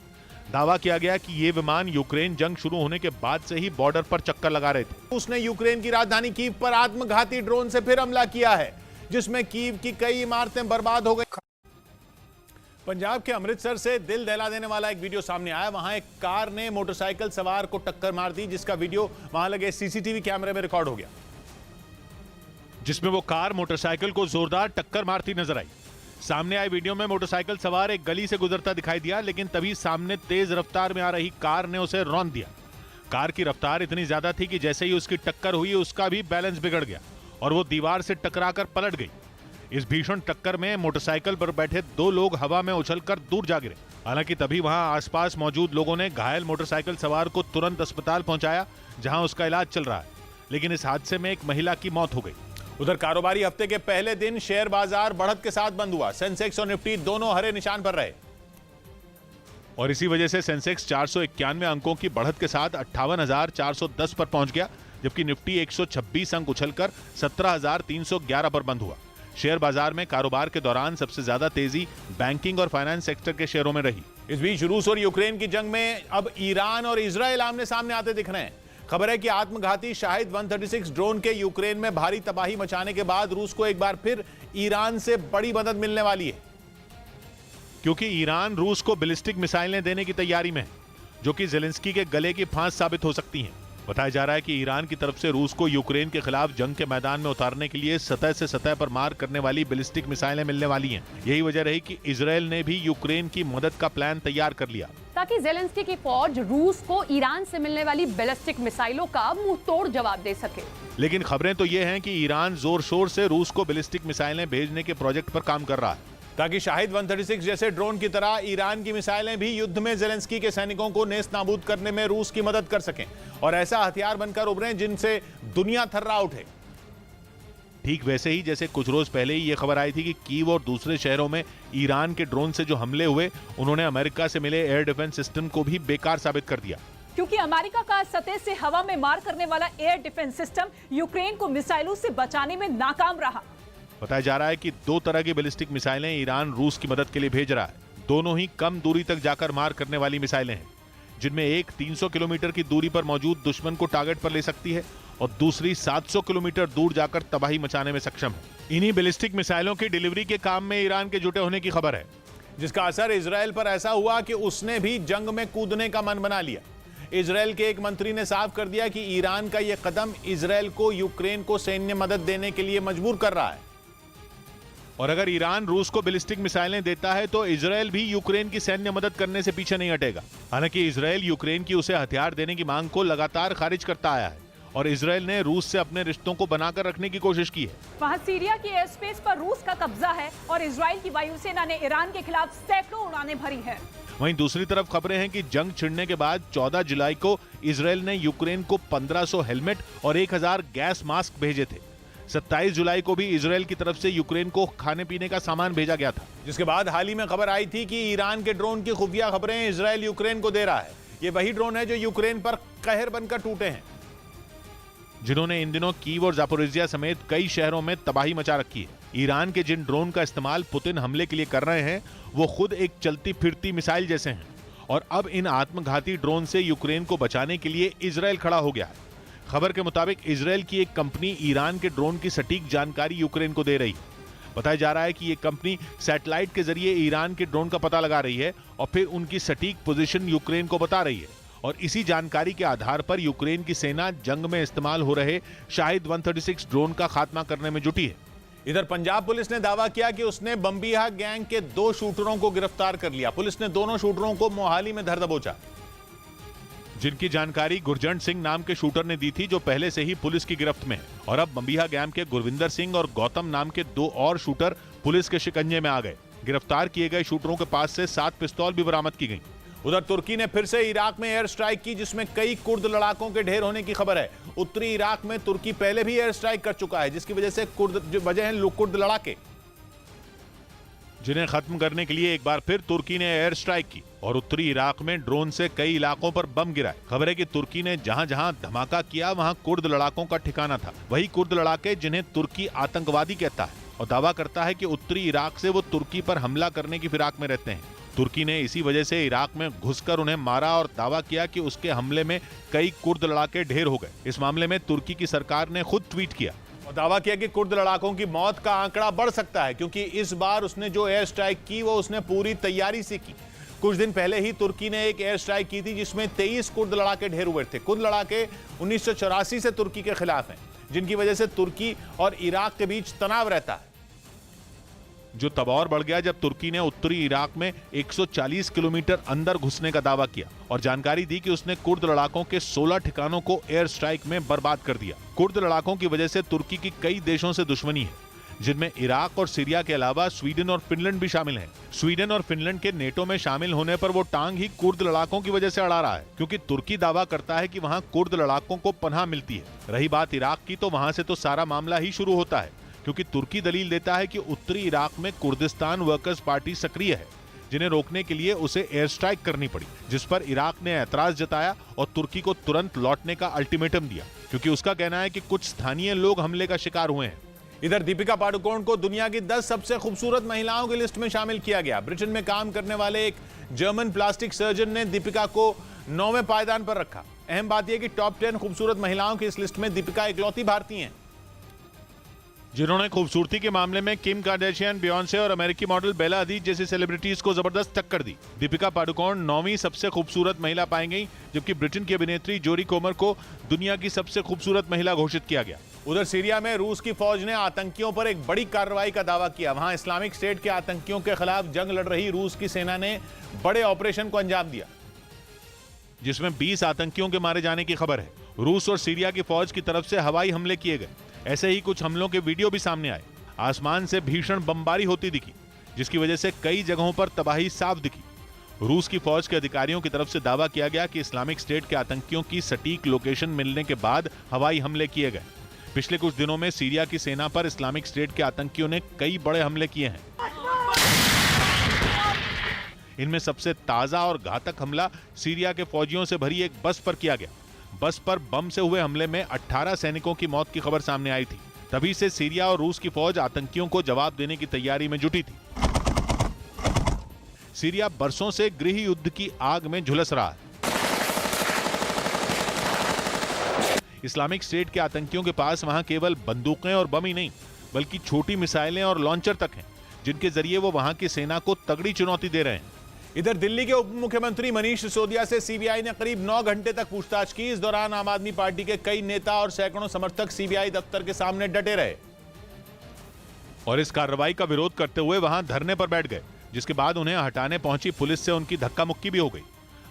दावा किया गया कि ये विमान यूक्रेन जंग शुरू होने के बाद से ही बॉर्डर पर चक्कर लगा रहे थे। उसने यूक्रेन की राजधानी कीव पर आत्मघाती ड्रोन से फिर हमला किया है, जिसमें कीव की कई इमारतें बर्बाद हो गई। पंजाब के अमृतसर से दिल दहला देने वाला एक वीडियो सामने आया। वहां एक कार ने मोटरसाइकिल सवार को टक्कर मार दी, जिसका वीडियो वहां लगे सीसीटीवी कैमरे में रिकॉर्ड हो गया, जिसमें वो कार मोटरसाइकिल को जोरदार टक्कर मारती नजर आई। सामने आई वीडियो में मोटरसाइकिल सवार एक गली से गुजरता दिखाई दिया, लेकिन तभी सामने तेज रफ्तार में आ रही कार ने उसे रौंद दिया। कार की रफ्तार इतनी ज्यादा थी कि जैसे ही उसकी टक्कर हुई उसका भी बैलेंस बिगड़ गया और वो दीवार से टकराकर पलट गई। इस भीषण टक्कर में मोटरसाइकिल पर बैठे 2 लोग हवा में उछलकर दूर जा गिरे। हालांकि तभी वहां आसपास मौजूद लोगों ने घायल मोटरसाइकिल सवार को तुरंत अस्पताल पहुंचाया, जहां उसका इलाज चल रहा है, लेकिन इस हादसे में एक महिला की मौत हो गई। उधर कारोबारी हफ्ते के पहले दिन शेयर बाजार बढ़त के साथ बंद हुआ। सेंसेक्स और निफ्टी दोनों हरे निशान पर रहे और इसी वजह से सेंसेक्स 491 अंकों की बढ़त के साथ 58,410 पर पहुंच गया, जबकि निफ्टी 126 अंक उछलकर 17,311 पर बंद हुआ। शेयर बाजार में कारोबार के दौरान सबसे ज्यादा तेजी बैंकिंग और फाइनेंस सेक्टर के शेयरों में रही। इस बीच रूस और यूक्रेन की जंग में अब ईरान और इजराइल आमने सामने आते दिख रहे हैं। खबर है कि आत्मघाती शाहिद 136 ड्रोन के यूक्रेन में भारी तबाही मचाने के बाद रूस को एक बार फिर ईरान से बड़ी मदद मिलने वाली है, क्योंकि ईरान रूस को बैलिस्टिक मिसाइलें देने की तैयारी में है, जो कि ज़ेलेंस्की के गले की फांस साबित हो सकती हैं। बताया जा रहा है कि ईरान की तरफ से रूस को यूक्रेन के खिलाफ जंग के मैदान में उतारने के लिए सतह से सतह पर मार करने वाली बैलिस्टिक मिसाइलें मिलने वाली हैं। यही वजह रही कि इजराइल ने भी यूक्रेन की मदद का प्लान तैयार कर लिया, ताकि ज़ेलेंस्की की फौज रूस को ईरान से मिलने वाली बैलिस्टिक मिसाइलों का मुंह तोड़ जवाब दे सके। लेकिन खबरें तो ये हैं कि ईरान जोर शोर से रूस को बैलिस्टिक मिसाइलें भेजने के प्रोजेक्ट पर काम कर रहा है, ताकि शाहिद 136 जैसे ड्रोन की तरह ईरान की मिसाइलें भी युद्ध में ज़ेलेंस्की के सैनिकों को नेस्त नाबूद करने में रूस की मदद कर सकें और ऐसा हथियार बनकर उभरें जिनसे दुनिया थर्रा उठे। ठीक वैसे ही जैसे कुछ रोज पहले ही ये खबर आई थी कि कीव और दूसरे शहरों में ईरान के ड्रोन से जो हमले हुए, उन्होंने अमेरिका से मिले एयर डिफेंस सिस्टम को भी बेकार साबित कर दिया, क्योंकि अमेरिका का सतह से हवा में मार करने वाला एयर डिफेंस सिस्टम यूक्रेन को मिसाइलों से बचाने में नाकाम रहा। बताया जा रहा है कि 2 तरह की बैलिस्टिक मिसाइलें ईरान रूस की मदद के लिए भेज रहा है। दोनों ही कम दूरी तक जाकर मार करने वाली मिसाइलें हैं, जिनमें एक 300 किलोमीटर की दूरी पर मौजूद दुश्मन को टारगेट पर ले सकती है और दूसरी 700 किलोमीटर दूर जाकर तबाही मचाने में सक्षम है। इन्हीं बैलिस्टिक मिसाइलों की डिलीवरी के काम में ईरान के जुटे होने की खबर है, जिसका असर इजराइल पर ऐसा हुआ कि उसने भी जंग में कूदने का मन बना लिया। इजरायल के एक मंत्री ने साफ कर दिया कि ईरान का यह कदम इजरायल को यूक्रेन को सैन्य मदद देने के लिए मजबूर कर रहा है। और अगर ईरान रूस को बैलिस्टिक मिसाइलें देता है तो इजरायल भी यूक्रेन की सैन्य मदद करने से पीछे नहीं हटेगा। हालांकि इजरायल यूक्रेन की उसे हथियार देने की मांग को लगातार खारिज करता आया है और इजरायल ने रूस से अपने रिश्तों को बनाकर रखने की कोशिश की है। वहां सीरिया की एयर स्पेस पर रूस का कब्जा है और इजरायल की वायुसेना ने ईरान के खिलाफ सैकड़ों उड़ानें भरी है। वहीं दूसरी तरफ खबरें हैं कि जंग छिड़ने के बाद 14 जुलाई को इजरायल ने यूक्रेन को 1500 हेलमेट और 1000 गैस मास्क भेजे थे। 27 जुलाई को भी इजरायल की तरफ से यूक्रेन को खाने पीने का सामान भेजा गया था, जिसके बाद हाल ही में खबर आई थी कि ईरान के ड्रोन की खुफिया खबरें इजरायल यूक्रेन को दे रहा है। ये वही ड्रोन है जो यूक्रेन पर कहर बनकर टूटे हैं, जिन्होंने इन दिनों कीव और जापोरिजिया समेत कई शहरों में तबाही मचा रखी है। ईरान के जिन ड्रोन का इस्तेमाल पुतिन हमले के लिए कर रहे हैं वो खुद एक चलती फिरती मिसाइल जैसे हैं और अब इन आत्मघाती ड्रोन से यूक्रेन को बचाने के लिए इजरायल खड़ा हो गया है। खबर के मुताबिक इजरायल की एक कंपनी ईरान के ड्रोन की सटीक जानकारी यूक्रेन को दे रही है। बताया जा रहा है कि ये कंपनी सैटेलाइट के जरिए ईरान के ड्रोन का पता लगा रही है और फिर उनकी सटीक पोजीशन यूक्रेन को बता रही है और इसी जानकारी के आधार पर यूक्रेन की सेना जंग में इस्तेमाल हो रहे शाहिद 136 ड्रोन का खात्मा करने में जुटी है। इधर पंजाब पुलिस ने दावा किया कि उसने बम्बिहा गैंग के 2 शूटरों को गिरफ्तार कर लिया। पुलिस ने दोनों शूटरों को मोहाली में धर दबोचा, जिनकी जानकारी गुरजंट सिंह नाम के शूटर ने दी थी, जो पहले से ही पुलिस की गिरफ्त में है। और अब बम्बिहा गैंग के गुरविंदर सिंह और गौतम नाम के 2 और शूटर पुलिस के शिकंजे में आ गए। गिरफ्तार किए गए शूटरों के पास से 7 पिस्तौल भी बरामद की गई। उधर तुर्की ने फिर से इराक में एयर स्ट्राइक की, जिसमें कई कुर्द लड़ाकों के ढेर होने की खबर है। उत्तरी इराक में तुर्की पहले भी एयर स्ट्राइक कर चुका है, जिसकी वजह से कुर्द लड़ाके, जिन्हें खत्म करने के लिए एक बार फिर तुर्की ने एयर स्ट्राइक की और उत्तरी इराक में ड्रोन से कई इलाकों पर बम गिराए। खबर है कि तुर्की ने जहां जहां धमाका किया वहां कुर्द लड़ाकों का ठिकाना था। वही कुर्द लड़ाके जिन्हें तुर्की आतंकवादी कहता है और दावा करता है कि उत्तरी इराक से वो तुर्की पर हमला करने की फिराक में रहते हैं। तुर्की ने इसी वजह से इराक में घुसकर उन्हें मारा और दावा किया कि उसके हमले में कई कुर्द लड़ाके ढेर हो गए। इस मामले में तुर्की की सरकार ने खुद ट्वीट किया और दावा किया कि कुर्द लड़ाकों की मौत का आंकड़ा बढ़ सकता है, क्योंकि इस बार उसने जो एयर स्ट्राइक की वो उसने पूरी तैयारी से की। कुछ दिन पहले ही तुर्की ने एक एयर स्ट्राइक की थी जिसमें 23 कुर्द लड़ाके ढेर हुए थे। कुर्द लड़ाके 1984 से तुर्की के खिलाफ हैं, जिनकी वजह से तुर्की और इराक के बीच तनाव रहता है, जो तब और बढ़ गया जब तुर्की ने उत्तरी इराक में 140 किलोमीटर अंदर घुसने का दावा किया और जानकारी दी कि उसने कुर्द लड़ाकों के 16 ठिकानों को एयर स्ट्राइक में बर्बाद कर दिया। कुर्द लड़ाकों की वजह से तुर्की की कई देशों से दुश्मनी है, जिनमें इराक और सीरिया के अलावा स्वीडन और फिनलैंड भी शामिल हैं। स्वीडन और फिनलैंड के नेटो में शामिल होने पर वो टांग ही कुर्द लड़ाकों की वजह से अड़ा रहा है, क्योंकि तुर्की दावा करता है कि वहां कुर्द लड़ाकों को पनाह मिलती है। रही बात इराक की, तो वहां से तो सारा मामला ही शुरू होता है, क्योंकि तुर्की दलील देता है कि उत्तरी इराक में कुर्दिस्तान वर्कर्स पार्टी सक्रिय है, जिन्हें रोकने के लिए उसे एयर स्ट्राइक करनी पड़ी, जिस पर इराक ने ऐतराज जताया और तुर्की को तुरंत लौटने का अल्टीमेटम दिया, क्योंकि उसका कहना है कि कुछ स्थानीय लोग हमले का शिकार हुए हैं। इधर दीपिका पादुकोण को दुनिया की 10 सबसे खूबसूरत महिलाओं की लिस्ट में शामिल किया गया। ब्रिटेन में काम करने वाले एक जर्मन प्लास्टिक सर्जन ने दीपिका को 9वें पायदान पर रखा। अहम बात यह कि टॉप 10 खूबसूरत महिलाओं की इस लिस्ट में दीपिका इकलौती भारतीय हैं जिन्होंने खूबसूरती के मामले में किम कार्दाशियन, बियोंसे और अमेरिकी मॉडल बेला हदीद जैसी सेलिब्रिटीज को जबरदस्त टक्कर दी। दीपिका पादुकोण 9वीं सबसे खूबसूरत महिला पाई गई, जबकि ब्रिटेन की अभिनेत्री जोरी कोमर को दुनिया की सबसे खूबसूरत महिला घोषित किया गया। उधर सीरिया में रूस की फौज ने आतंकियों पर एक बड़ी कार्रवाई का दावा किया। वहां इस्लामिक स्टेट के आतंकियों के खिलाफ जंग लड़ रही रूस की सेना ने बड़े ऑपरेशन को अंजाम दिया, जिसमें 20 आतंकियों के मारे जाने की खबर है। रूस और सीरिया की फौज की तरफ से हवाई हमले किए गए। ऐसे ही कुछ हमलों के वीडियो भी सामने आए। आसमान से भीषण बमबारी होती दिखी, जिसकी वजह से कई जगहों पर तबाही साफ दिखी। रूस की फौज के अधिकारियों की तरफ से दावा किया गया कि इस्लामिक स्टेट के आतंकियों की सटीक लोकेशन मिलने के बाद हवाई हमले किए गए। पिछले कुछ दिनों में सीरिया की सेना पर इस्लामिक स्टेट के आतंकियों ने कई बड़े हमले किए हैं। इनमें सबसे ताजा और घातक हमला सीरिया के फौजियों से भरी एक बस पर किया गया। बस पर बम से हुए हमले में 18 सैनिकों की मौत की खबर सामने आई थी। तभी से सीरिया और रूस की फौज आतंकियों को जवाब देने की तैयारी में जुटी थी। सीरिया बरसों से गृह युद्ध की आग में झुलस रहा है। इस्लामिक स्टेट के आतंकियों के पास वहां केवल बंदूकें और बम ही नहीं, बल्कि छोटी मिसाइलें और लॉन्चर तक हैं, जिनके जरिए वो वहां की सेना को तगड़ी चुनौती दे रहे हैं। इधर दिल्ली के उप मुख्यमंत्री मनीष सिसोदिया से सीबीआई ने करीब 9 घंटे तक पूछताछ की। इस दौरान आम आदमी पार्टी के कई नेता और सैकड़ों समर्थक सीबीआई दफ्तर के सामने डटे रहे और इस कार्रवाई का विरोध करते हुए वहां धरने पर बैठ गए, जिसके बाद उन्हें हटाने पहुंची पुलिस से उनकी धक्का मुक्की भी हो गई।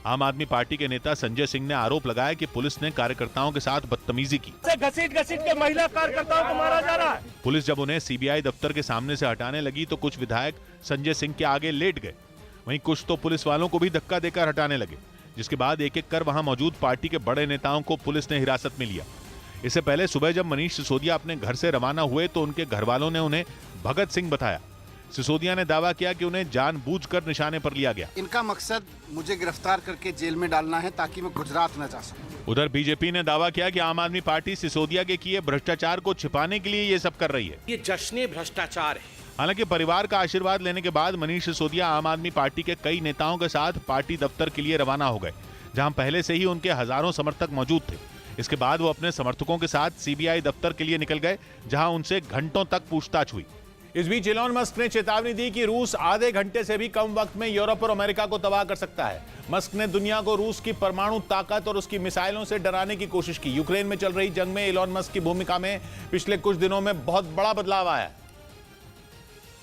आम आदमी पार्टी के नेता संजय सिंह ने आरोप लगाया कि पुलिस ने कार्यकर्ताओं के साथ बदतमीजी की। घसीट के महिला कार्यकर्ताओं को मारा जा रहा है। पुलिस जब उन्हें सीबीआई दफ्तर के सामने से हटाने लगी तो कुछ विधायक संजय सिंह के आगे लेट गए। वहीं कुछ तो पुलिस वालों को भी धक्का देकर हटाने लगे, जिसके बाद एक एक कर वहां मौजूद पार्टी के बड़े नेताओं को पुलिस ने हिरासत में लिया। इससे पहले सुबह जब मनीष सिसोदिया अपने घर से रवाना हुए तो उनके घर वालों ने उन्हें भगत सिंह बताया। सिसोदिया ने दावा किया कि उन्हें जानबूझकर निशाने पर लिया गया। इनका मकसद मुझे गिरफ्तार करके जेल में डालना है ताकि मैं गुजरात न जा सकूं। उधर बीजेपी ने दावा किया कि आम आदमी पार्टी सिसोदिया के किए भ्रष्टाचार को छिपाने के लिए ये सब कर रही है। ये जश्न भ्रष्टाचार है। हालांकि परिवार का आशीर्वाद लेने के बाद मनीष सिसोदिया आम आदमी पार्टी के कई नेताओं के साथ पार्टी दफ्तर के लिए रवाना हो गए, जहां पहले से ही उनके हजारों समर्थक मौजूद थे। इसके बाद वो अपने समर्थकों के साथ सीबीआई दफ्तर के लिए निकल गए, जहां उनसे घंटों तक पूछताछ हुई। इस बीच इलॉन मस्क ने चेतावनी दी कि रूस आधे घंटे से भी कम वक्त में यूरोप और अमेरिका को तबाह कर सकता है। मस्क ने दुनिया को रूस की परमाणु ताकत और उसकी मिसाइलों से डराने की कोशिश की। यूक्रेन में चल रही जंग में इलॉन मस्क की भूमिका में पिछले कुछ दिनों में बहुत बड़ा बदलाव आया है।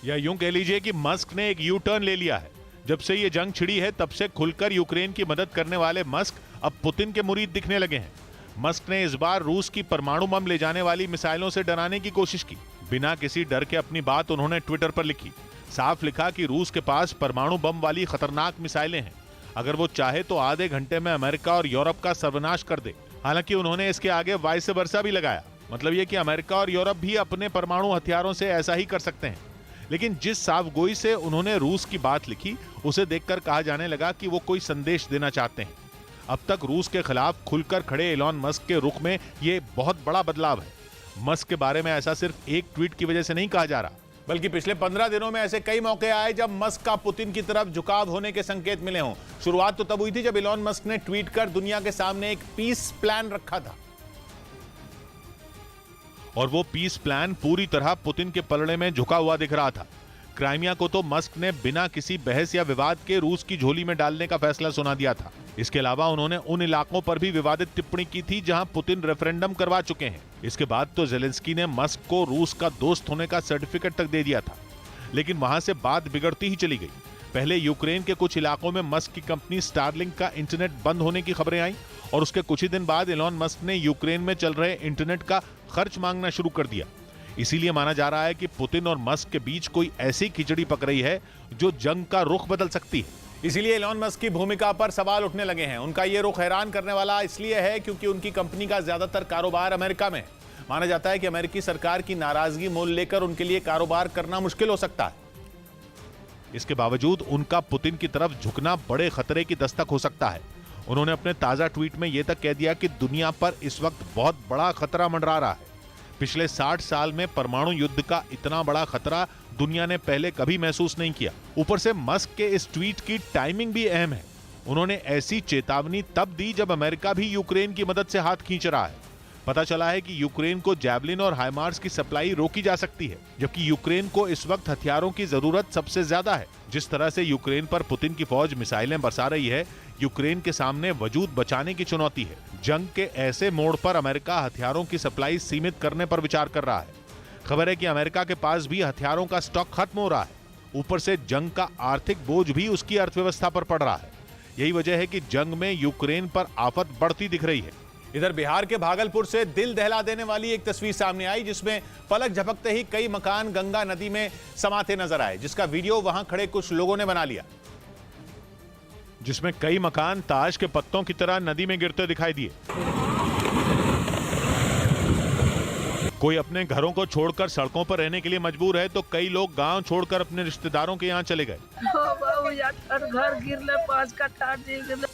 या यूं कह लीजिए कि मस्क ने एक यू टर्न ले लिया है। जब से ये जंग छिड़ी है तब से खुलकर यूक्रेन की मदद करने वाले मस्क अब पुतिन के मुरीद दिखने लगे हैं। मस्क ने इस बार रूस की परमाणु बम ले जाने वाली मिसाइलों से डराने की कोशिश की। बिना किसी डर के अपनी बात उन्होंने ट्विटर पर लिखी। साफ लिखा कि रूस के पास परमाणु बम वाली खतरनाक मिसाइलें हैं। अगर वो चाहे तो आधे घंटे में अमेरिका और यूरोप का सर्वनाश कर दे। हालांकि उन्होंने इसके आगे वाइस वर्सा भी लगाया, मतलब ये कि अमेरिका और यूरोप भी अपने परमाणु हथियारों से ऐसा ही कर सकते हैं। लेकिन जिस साफगोई से उन्होंने रूस की बात लिखी, उसे देखकर कहा जाने लगा कि वो कोई संदेश देना चाहते हैं। अब तक रूस के खिलाफ खुलकर खड़े इलॉन मस्क के रुख में ये बहुत बड़ा बदलाव है। मस्क के बारे में ऐसा सिर्फ एक ट्वीट की वजह से नहीं कहा जा रहा, बल्कि पिछले 15 दिनों में ऐसे कई मौके आए जब मस्क का पुतिन की तरफ झुकाव होने के संकेत मिले हों। शुरुआत तो तब हुई थी जब इलॉन मस्क ने ट्वीट कर दुनिया के सामने एक पीस प्लान रखा था, और वो पीस प्लान पूरी तरह पुतिन के पलड़े में झुका हुआ दिख रहा था। क्राइमिया को तो मस्क ने बिना किसी बहस या विवाद के रूस की झोली में डालने का फैसला सुना दिया था। इसके अलावा उन्होंने उन इलाकों पर भी विवादित टिप्पणी की थी जहां पुतिन रेफरेंडम करवा चुके हैं। इसके बाद तो जेलेंस्की ने मस्क को रूस का दोस्त होने का सर्टिफिकेट तक दे दिया था, लेकिन वहां से बात बिगड़ती ही चली गई। पहले यूक्रेन के कुछ इलाकों में मस्क की कंपनी स्टारलिंक का इंटरनेट बंद होने की खबरें आई, और उसके कुछ ही दिन बाद इलॉन मस्क ने यूक्रेन में चल रहे इंटरनेट का खर्च मांगना शुरू कर दिया। इसीलिए माना जा रहा है कि पुतिन और मस्क के बीच कोई ऐसी खिचड़ी पक रही है जो जंग का रुख बदल सकती है। इसीलिए इलॉन मस्क की भूमिका पर सवाल उठने लगे हैं। उनका यह रुख हैरान करने वाला इसलिए है क्योंकि उनकी कंपनी का ज्यादातर कारोबार अमेरिका में है। माना जाता है कि अमेरिकी सरकार की नाराजगी मोल लेकर उनके लिए कारोबार करना मुश्किल हो सकता है। इसके बावजूद उनका पुतिन की तरफ झुकना बड़े खतरे की दस्तक हो सकता है। उन्होंने अपने ताजा ट्वीट में यह तक कह दिया कि दुनिया पर इस वक्त बहुत बड़ा खतरा मंडरा रहा है। पिछले 60 साल में परमाणु युद्ध का इतना बड़ा खतरा दुनिया ने पहले कभी महसूस नहीं किया। ऊपर से मस्क के इस ट्वीट की टाइमिंग भी अहम है। उन्होंने ऐसी चेतावनी तब दी जब अमेरिका भी यूक्रेन की मदद से हाथ खींच रहा है। पता चला है कि यूक्रेन को जैवलिन और हाइमार्स की सप्लाई रोकी जा सकती है, जबकि यूक्रेन को इस वक्त हथियारों की जरूरत सबसे ज्यादा है। जिस तरह से यूक्रेन पर पुतिन की फौज मिसाइलें बरसा रही है, यूक्रेन के सामने वजूद बचाने की चुनौती है। जंग के ऐसे मोड़ पर अमेरिका हथियारों की सप्लाई सीमित करने पर विचार कर रहा है। खबर है कि अमेरिका के पास भी हथियारों का स्टॉक खत्म हो रहा है। ऊपर से जंग का आर्थिक बोझ भी उसकी अर्थव्यवस्था पर पड़ रहा है। यही वजह है कि जंग में यूक्रेन पर आफत बढ़ती दिख रही है। इधर बिहार के भागलपुर से दिल दहला देने वाली एक तस्वीर सामने आई, जिसमें पलक झपकते ही कई मकान गंगा नदी में समाते नजर आए, जिसका वीडियो वहां खड़े कुछ लोगों ने बना लिया। जिसमें कई मकान ताश के पत्तों की तरह नदी में गिरते दिखाई दिए। कोई अपने घरों को छोड़कर सड़कों पर रहने के लिए मजबूर है, तो कई लोग गांव छोड़कर अपने रिश्तेदारों के यहाँ चले गए। घर गिरले 5 कट्ठा।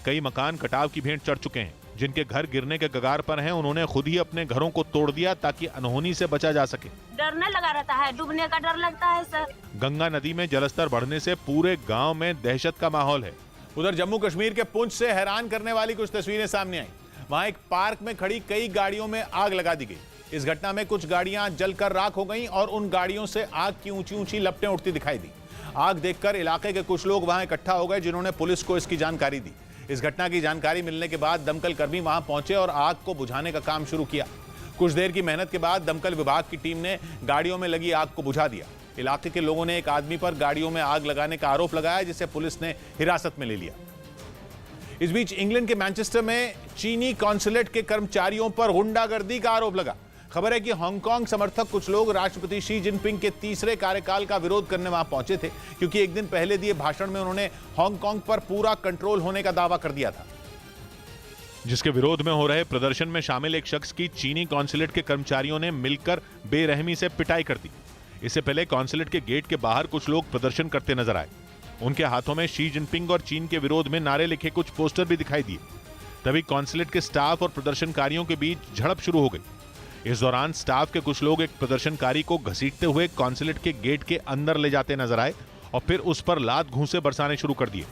कई मकान कटाव की भेंट चढ़ चुके हैं। जिनके घर गिरने के कगार पर हैं, उन्होंने खुद ही अपने घरों को तोड़ दिया ताकि अनहोनी से बचा जा सके। डरने लगा रहता है, डूबने का डर लगता है सर। गंगा नदी में जलस्तर बढ़ने से पूरे गांव में दहशत का माहौल है। उधर जम्मू कश्मीर के पुंछ से हैरान करने वाली कुछ तस्वीरें सामने आई। वहां एक पार्क में खड़ी कई गाड़ियों में आग लगा दी गई। इस घटना में कुछ गाड़ियां जलकर राख हो गईं और उन गाड़ियों से आग की ऊंची ऊंची लपटें उठती दिखाई दी। आग देखकर इलाके के कुछ लोग वहां इकट्ठा हो गए, जिन्होंने पुलिस को इसकी जानकारी दी। इस घटना की जानकारी मिलने के बाद दमकल कर्मी वहां पहुंचे और आग को बुझाने का काम शुरू किया। कुछ देर की मेहनत के बाद दमकल विभाग की टीम ने गाड़ियों में लगी आग को बुझा दिया। इलाके के लोगों ने एक आदमी पर गाड़ियों में आग लगाने का आरोप लगाया, जिसे पुलिस ने हिरासत में ले लिया। इस बीच इंग्लैंड के मैनचेस्टर में चीनी कॉन्सुलेट के कर्मचारियों पर गुंडागर्दी का आरोप लगा। खबर है कि हांगकांग समर्थक कुछ लोग राष्ट्रपति शी जिनपिंग के तीसरे कार्यकाल का विरोध करने वहां पहुंचे थे, क्योंकि एक दिन पहले दिए भाषण में उन्होंने हांगकांग पर पूरा कंट्रोल होने का दावा कर दिया था। जिसके विरोध में हो रहे प्रदर्शन में शामिल एक शख्स की चीनी कॉन्सुलेट के कर्मचारियों ने मिलकर बेरहमी से पिटाई कर दी। इससे पहले कॉन्सुलेट के गेट के बाहर कुछ लोग प्रदर्शन करते नजर आए। उनके हाथों में शी जिनपिंग और चीन के विरोध में नारे लिखे कुछ पोस्टर भी दिखाई दिए। तभी कॉन्सुलेट के स्टाफ और प्रदर्शनकारियों के बीच झड़प शुरू हो गई। इस दौरान स्टाफ के कुछ लोग एक प्रदर्शनकारी को घसीटते हुए कॉन्सुलेट के गेट के अंदर ले जाते नजर आए और फिर उस पर लात घूंसे बरसाने शुरू कर दिए।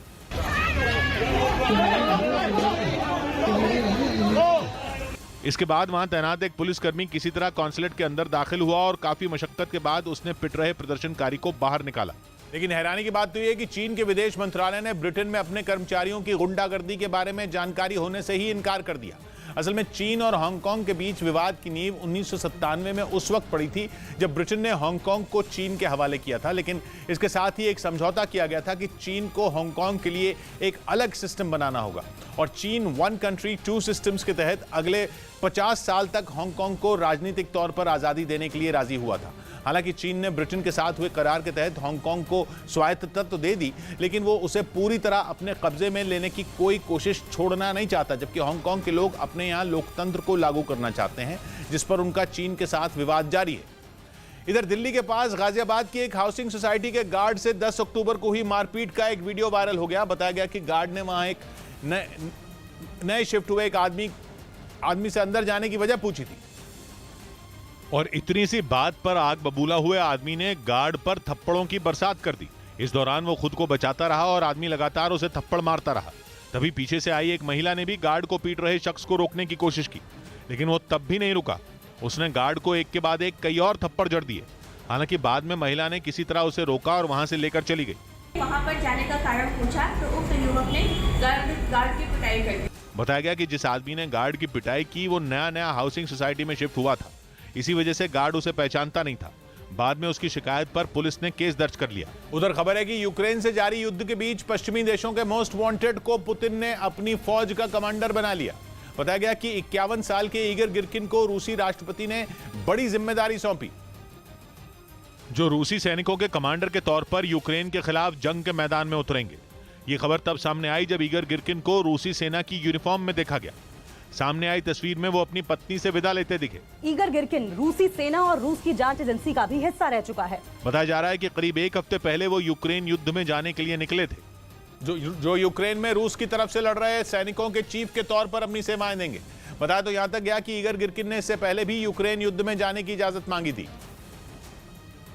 इसके बाद वहां तैनात एक पुलिसकर्मी किसी तरह कॉन्सुलेट के अंदर दाखिल हुआ और काफी मशक्कत के बाद उसने पिट रहे प्रदर्शनकारी को बाहर निकाला। लेकिन हैरानी की बात तो यह है कि चीन के विदेश मंत्रालय ने ब्रिटेन में अपने कर्मचारियों की गुंडागर्दी के बारे में जानकारी होने से ही इनकार कर दिया। असल में चीन और हांगकांग के बीच विवाद की नींव 1997 में उस वक्त पड़ी थी जब ब्रिटेन ने हांगकांग को चीन के हवाले किया था, लेकिन इसके साथ ही एक समझौता किया गया था कि चीन को हांगकांग के लिए एक अलग सिस्टम बनाना होगा और चीन वन कंट्री टू सिस्टम्स के तहत अगले 50 साल तक हांगकांग को राजनीतिक तौर पर आज़ादी देने के लिए राजी हुआ था। हालांकि चीन ने ब्रिटेन के साथ हुए करार के तहत हांगकांग को स्वायत्तता तो दे दी, लेकिन वो उसे पूरी तरह अपने कब्जे में लेने की कोई कोशिश छोड़ना नहीं चाहता, जबकि हांगकांग के लोग अपने यहाँ लोकतंत्र को लागू करना चाहते हैं, जिस पर उनका चीन के साथ विवाद जारी है। इधर दिल्ली के पास गाजियाबाद की एक हाउसिंग सोसाइटी के गार्ड से 10 अक्टूबर को हुई मारपीट का एक वीडियो वायरल हो गया। बताया गया कि गार्ड ने वहां एक नए शिफ्ट हुए एक आदमी से अंदर जाने की वजह पूछी थी और इतनी सी बात पर आग बबूला हुए आदमी ने गार्ड पर थप्पड़ों की बरसात कर दी। इस दौरान वो खुद को बचाता रहा और आदमी लगातार उसे थप्पड़ मारता रहा। तभी पीछे से आई एक महिला ने भी गार्ड को पीट रहे शख्स को रोकने की कोशिश की, लेकिन वो तब भी नहीं रुका। उसने गार्ड को एक के बाद एक कई और थप्पड़ जड़ दिए। हालांकि बाद में महिला ने किसी तरह उसे रोका और वहां से लेकर चली गई। वहां पर जाने का कारण पूछा तो उक्त युवक ने गार्ड की पिटाई कर दी। बताया गया कि जिस आदमी ने गार्ड की पिटाई की वो नया हाउसिंग सोसाइटी में शिफ्ट हुआ था। इसी वजह से गार्ड उसे पहचानता नहीं था। बाद में उसकी शिकायत पर पुलिस ने केस दर्ज कर लिया। उधर खबर है कि यूक्रेन से जारी युद्ध के बीच पश्चिमी देशों के मोस्ट वांटेड को पुतिन ने अपनी फौज का कमांडर बना लिया। बताया गया कि 51 साल के ईगर गिरकिन को रूसी राष्ट्रपति ने बड़ी जिम्मेदारी सौंपी, जो रूसी सैनिकों के कमांडर के तौर पर यूक्रेन के खिलाफ जंग के मैदान में उतरेंगे। ये खबर तब सामने आई जब ईगर गिरकिन को रूसी सेना की यूनिफॉर्म में देखा गया। सामने आई तस्वीर में वो अपनी पत्नी से विदा लेते दिखे। ईगर गिरकिन रूसी सेना और रूस की जांच एजेंसी का भी हिस्सा रह चुका है। बताया जा रहा है कि करीब एक हफ्ते पहले वो यूक्रेन युद्ध में जाने के लिए निकले थे। जो यूक्रेन में रूस की तरफ से लड़ रहे सैनिकों के चीफ के तौर पर अपनी सेवाएं देंगे। बताया तो यहां तक गया कि ईगर गिरकिन ने इससे पहले भी यूक्रेन युद्ध में जाने की इजाजत मांगी थी,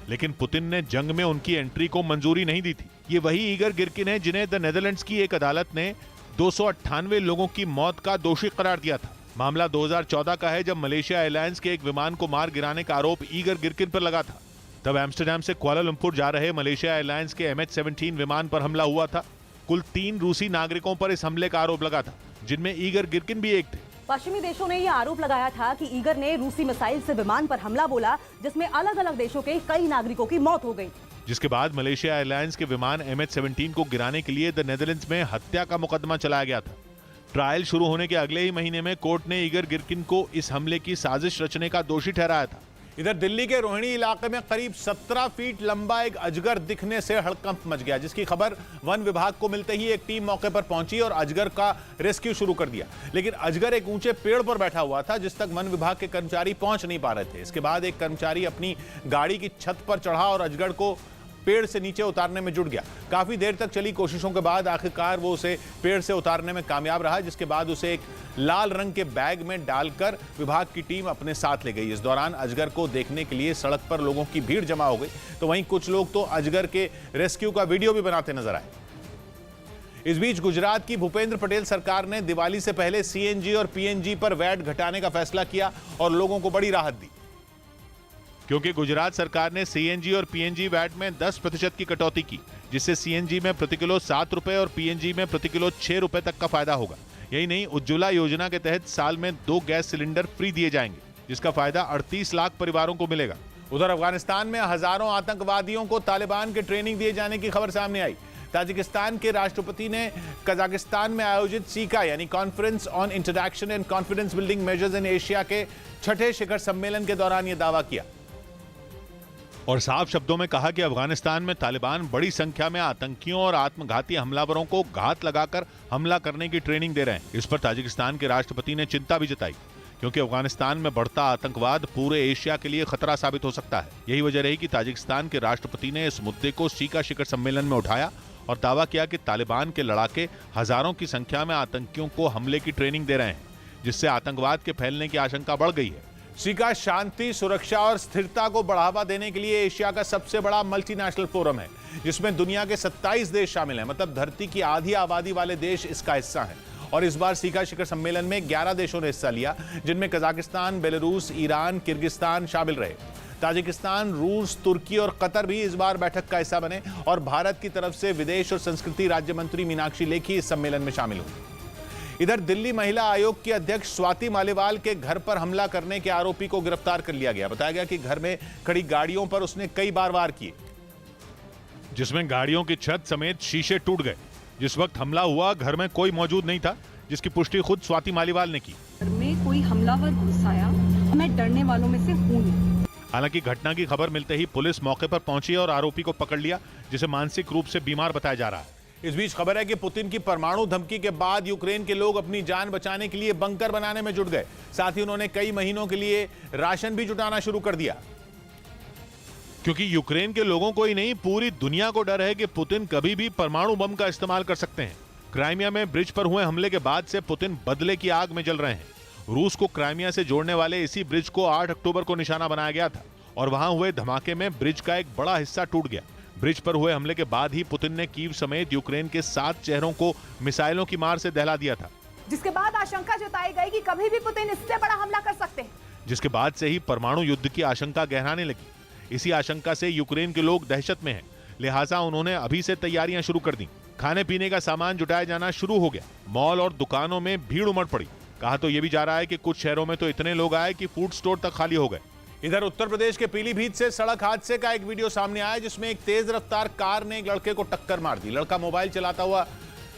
लेकिन पुतिन ने जंग में उनकी एंट्री को मंजूरी नहीं दी थी। ये वही ईगर गिरकिन है जिन्हें द नेदरलैंड्स की एक अदालत ने 298 लोगों की मौत का दोषी करार दिया था। मामला 2014 का है, जब मलेशिया एयरलाइंस के एक विमान को मार गिराने का आरोप ईगर गिरकिन पर लगा था। तब एम्स्टरडैम से कुआलालंपुर जा रहे मलेशिया एयरलाइंस के MH17 विमान पर हमला हुआ था। कुल 3 रूसी नागरिकों पर इस हमले का आरोप लगा था, जिनमें ईगर गिरकिन भी एक थे। पश्चिमी देशों ने यह आरोप लगाया था कि ईगर ने रूसी मिसाइल से विमान पर हमला बोला, जिसमें अलग अलग देशों के कई नागरिकों की मौत हो गई। जिसके बाद मलेशिया एयरलाइंस के विमान MH17 को गिराने के लिए द नेदरलैंड्स में हत्या का मुकदमा चलाया गया था। ट्रायल शुरू होने के अगले ही महीने में कोर्ट ने ईगर गिरकिन को इस हमले की साजिश रचने का दोषी ठहराया था। इधर दिल्ली के रोहिणी इलाके में करीब 17 फीट लंबा एक अजगर दिखने से हड़कंप मच गया, जिसकी खबर वन विभाग को मिलते ही एक टीम मौके पर पहुंची और अजगर का रेस्क्यू शुरू कर दिया। लेकिन अजगर एक ऊंचे पेड़ पर बैठा हुआ था, जिस तक वन विभाग के कर्मचारी पहुंच नहीं पा रहे थे। इसके बाद एक कर्मचारी अपनी गाड़ी की छत पर चढ़ा और अजगर को पेड़ से नीचे उतारने में जुट गया। काफी देर तक चली कोशिशों के बाद आखिरकार वो उसे पेड़ से उतारने में कामयाब रहा, जिसके बाद उसे एक लाल रंग के बैग में डालकर विभाग की टीम अपने साथ ले गई। इस दौरान अजगर को देखने के लिए सड़क पर लोगों की भीड़ जमा हो गई, तो वहीं कुछ लोग तो अजगर के रेस्क्यू का वीडियो भी बनाते नजर आए। इस बीच गुजरात की भूपेंद्र पटेल सरकार ने दिवाली से पहले CNG और PNG पर वैट घटाने का फैसला किया और लोगों को बड़ी राहत दी। क्योंकि गुजरात सरकार ने सीएनजी और पीएनजी वैट में 10% की कटौती की, जिससे सीएनजी में प्रति किलो 7 रुपए और पीएनजी में प्रति किलो 6 रुपए तक का फायदा होगा। यही नहीं, उज्ज्वला योजना के तहत साल में 2 गैस सिलेंडर फ्री दिए जाएंगे, जिसका फायदा 38 लाख परिवारों को मिलेगा। उधर अफगानिस्तान में हजारों आतंकवादियों को तालिबान के ट्रेनिंग दिए जाने की खबर सामने आई। ताजिकिस्तान के राष्ट्रपति ने कजाकिस्तान में आयोजित सीका यानी conference on interaction and confidence building measures in Asia के 6ठे शिखर सम्मेलन के दौरान यह दावा किया और साफ शब्दों में कहा कि अफगानिस्तान में तालिबान बड़ी संख्या में आतंकियों और आत्मघाती हमलावरों को घात लगाकर हमला करने की ट्रेनिंग दे रहे हैं। इस पर ताजिकिस्तान के राष्ट्रपति ने चिंता भी जताई, क्योंकि अफगानिस्तान में बढ़ता आतंकवाद पूरे एशिया के लिए खतरा साबित हो सकता है। यही वजह रही कि ताजिकिस्तान के राष्ट्रपति ने इस मुद्दे को सीका शिखर सम्मेलन में उठाया और दावा किया कि तालिबान के लड़ाके हजारों की संख्या में आतंकियों को हमले की ट्रेनिंग दे रहे हैं, जिससे आतंकवाद के फैलने की आशंका बढ़ गई है। सीका शांति, सुरक्षा और स्थिरता को बढ़ावा देने के लिए एशिया का सबसे बड़ा मल्टीनेशनल फोरम है, जिसमें दुनिया के 27 देश शामिल हैं। मतलब धरती की आधी आबादी वाले देश इसका हिस्सा हैं। और इस बार सीका शिखर सम्मेलन में 11 देशों ने हिस्सा लिया, जिनमें कजाकिस्तान, बेलारूस, ईरान, किर्गिस्तान शामिल रहे। ताजिकिस्तान, रूस, तुर्की और कतर भी इस बार बैठक का हिस्सा बने और भारत की तरफ से विदेश और संस्कृति राज्य मंत्री मीनाक्षी लेखी इस सम्मेलन में शामिल हुई। इधर दिल्ली महिला आयोग की अध्यक्ष स्वाति मालीवाल के घर पर हमला करने के आरोपी को गिरफ्तार कर लिया गया। बताया गया कि घर में खड़ी गाड़ियों पर उसने कई बार वार किए, जिसमें गाड़ियों की छत समेत शीशे टूट गए। जिस वक्त हमला हुआ घर में कोई मौजूद नहीं था, जिसकी पुष्टि खुद स्वाति मालीवाल ने की। घर में कोई हमलावर घुस आया, मैं डरने वालों में से हूं नहीं। हालांकि घटना की खबर मिलते ही पुलिस मौके पर पहुंची और आरोपी को पकड़ लिया, जिसे मानसिक रूप से बीमार बताया जा रहा है। इस बीच खबर है कि पुतिन की परमाणु धमकी के बाद यूक्रेन के लोग अपनी जान बचाने के लिए बंकर बनाने में जुट गए। साथ ही उन्होंने कई महीनों के लिए राशन भी जुटाना शुरू कर दिया, क्योंकि यूक्रेन के लोगों को ही नहीं, पूरी दुनिया को डर है कि पुतिन कभी भी परमाणु बम का इस्तेमाल कर सकते हैं। क्राइमिया में ब्रिज पर हुए हमले के बाद से पुतिन बदले की आग में जल रहे हैं। रूस को क्राइमिया से जोड़ने वाले इसी ब्रिज को 8 अक्टूबर को निशाना बनाया गया था और वहां हुए धमाके में ब्रिज का एक बड़ा हिस्सा टूट गया। ब्रिज पर हुए हमले के बाद ही पुतिन ने कीव समेत यूक्रेन के 7 शहरों को मिसाइलों की मार से दहला दिया था, जिसके बाद आशंका जताई गई कि कभी भी पुतिन इससे बड़ा हमला कर सकते हैं। जिसके बाद से ही परमाणु युद्ध की आशंका गहराने लगी। इसी आशंका से यूक्रेन के लोग दहशत में हैं, लिहाजा उन्होंने अभी से तैयारियां शुरू कर दी। खाने पीने का सामान जुटाया जाना शुरू हो गया। मॉल और दुकानों में भीड़ उमड़ पड़ी। कहा तो यह भी जा रहा है कि कुछ शहरों में तो इतने लोग आए कि फूड स्टोर तक खाली हो गए। इधर उत्तर प्रदेश के पीलीभीत से सड़क हादसे का एक वीडियो सामने आया, जिसमें एक तेज रफ्तार कार ने एक लड़के को टक्कर मार दी। लड़का मोबाइल चलाता हुआ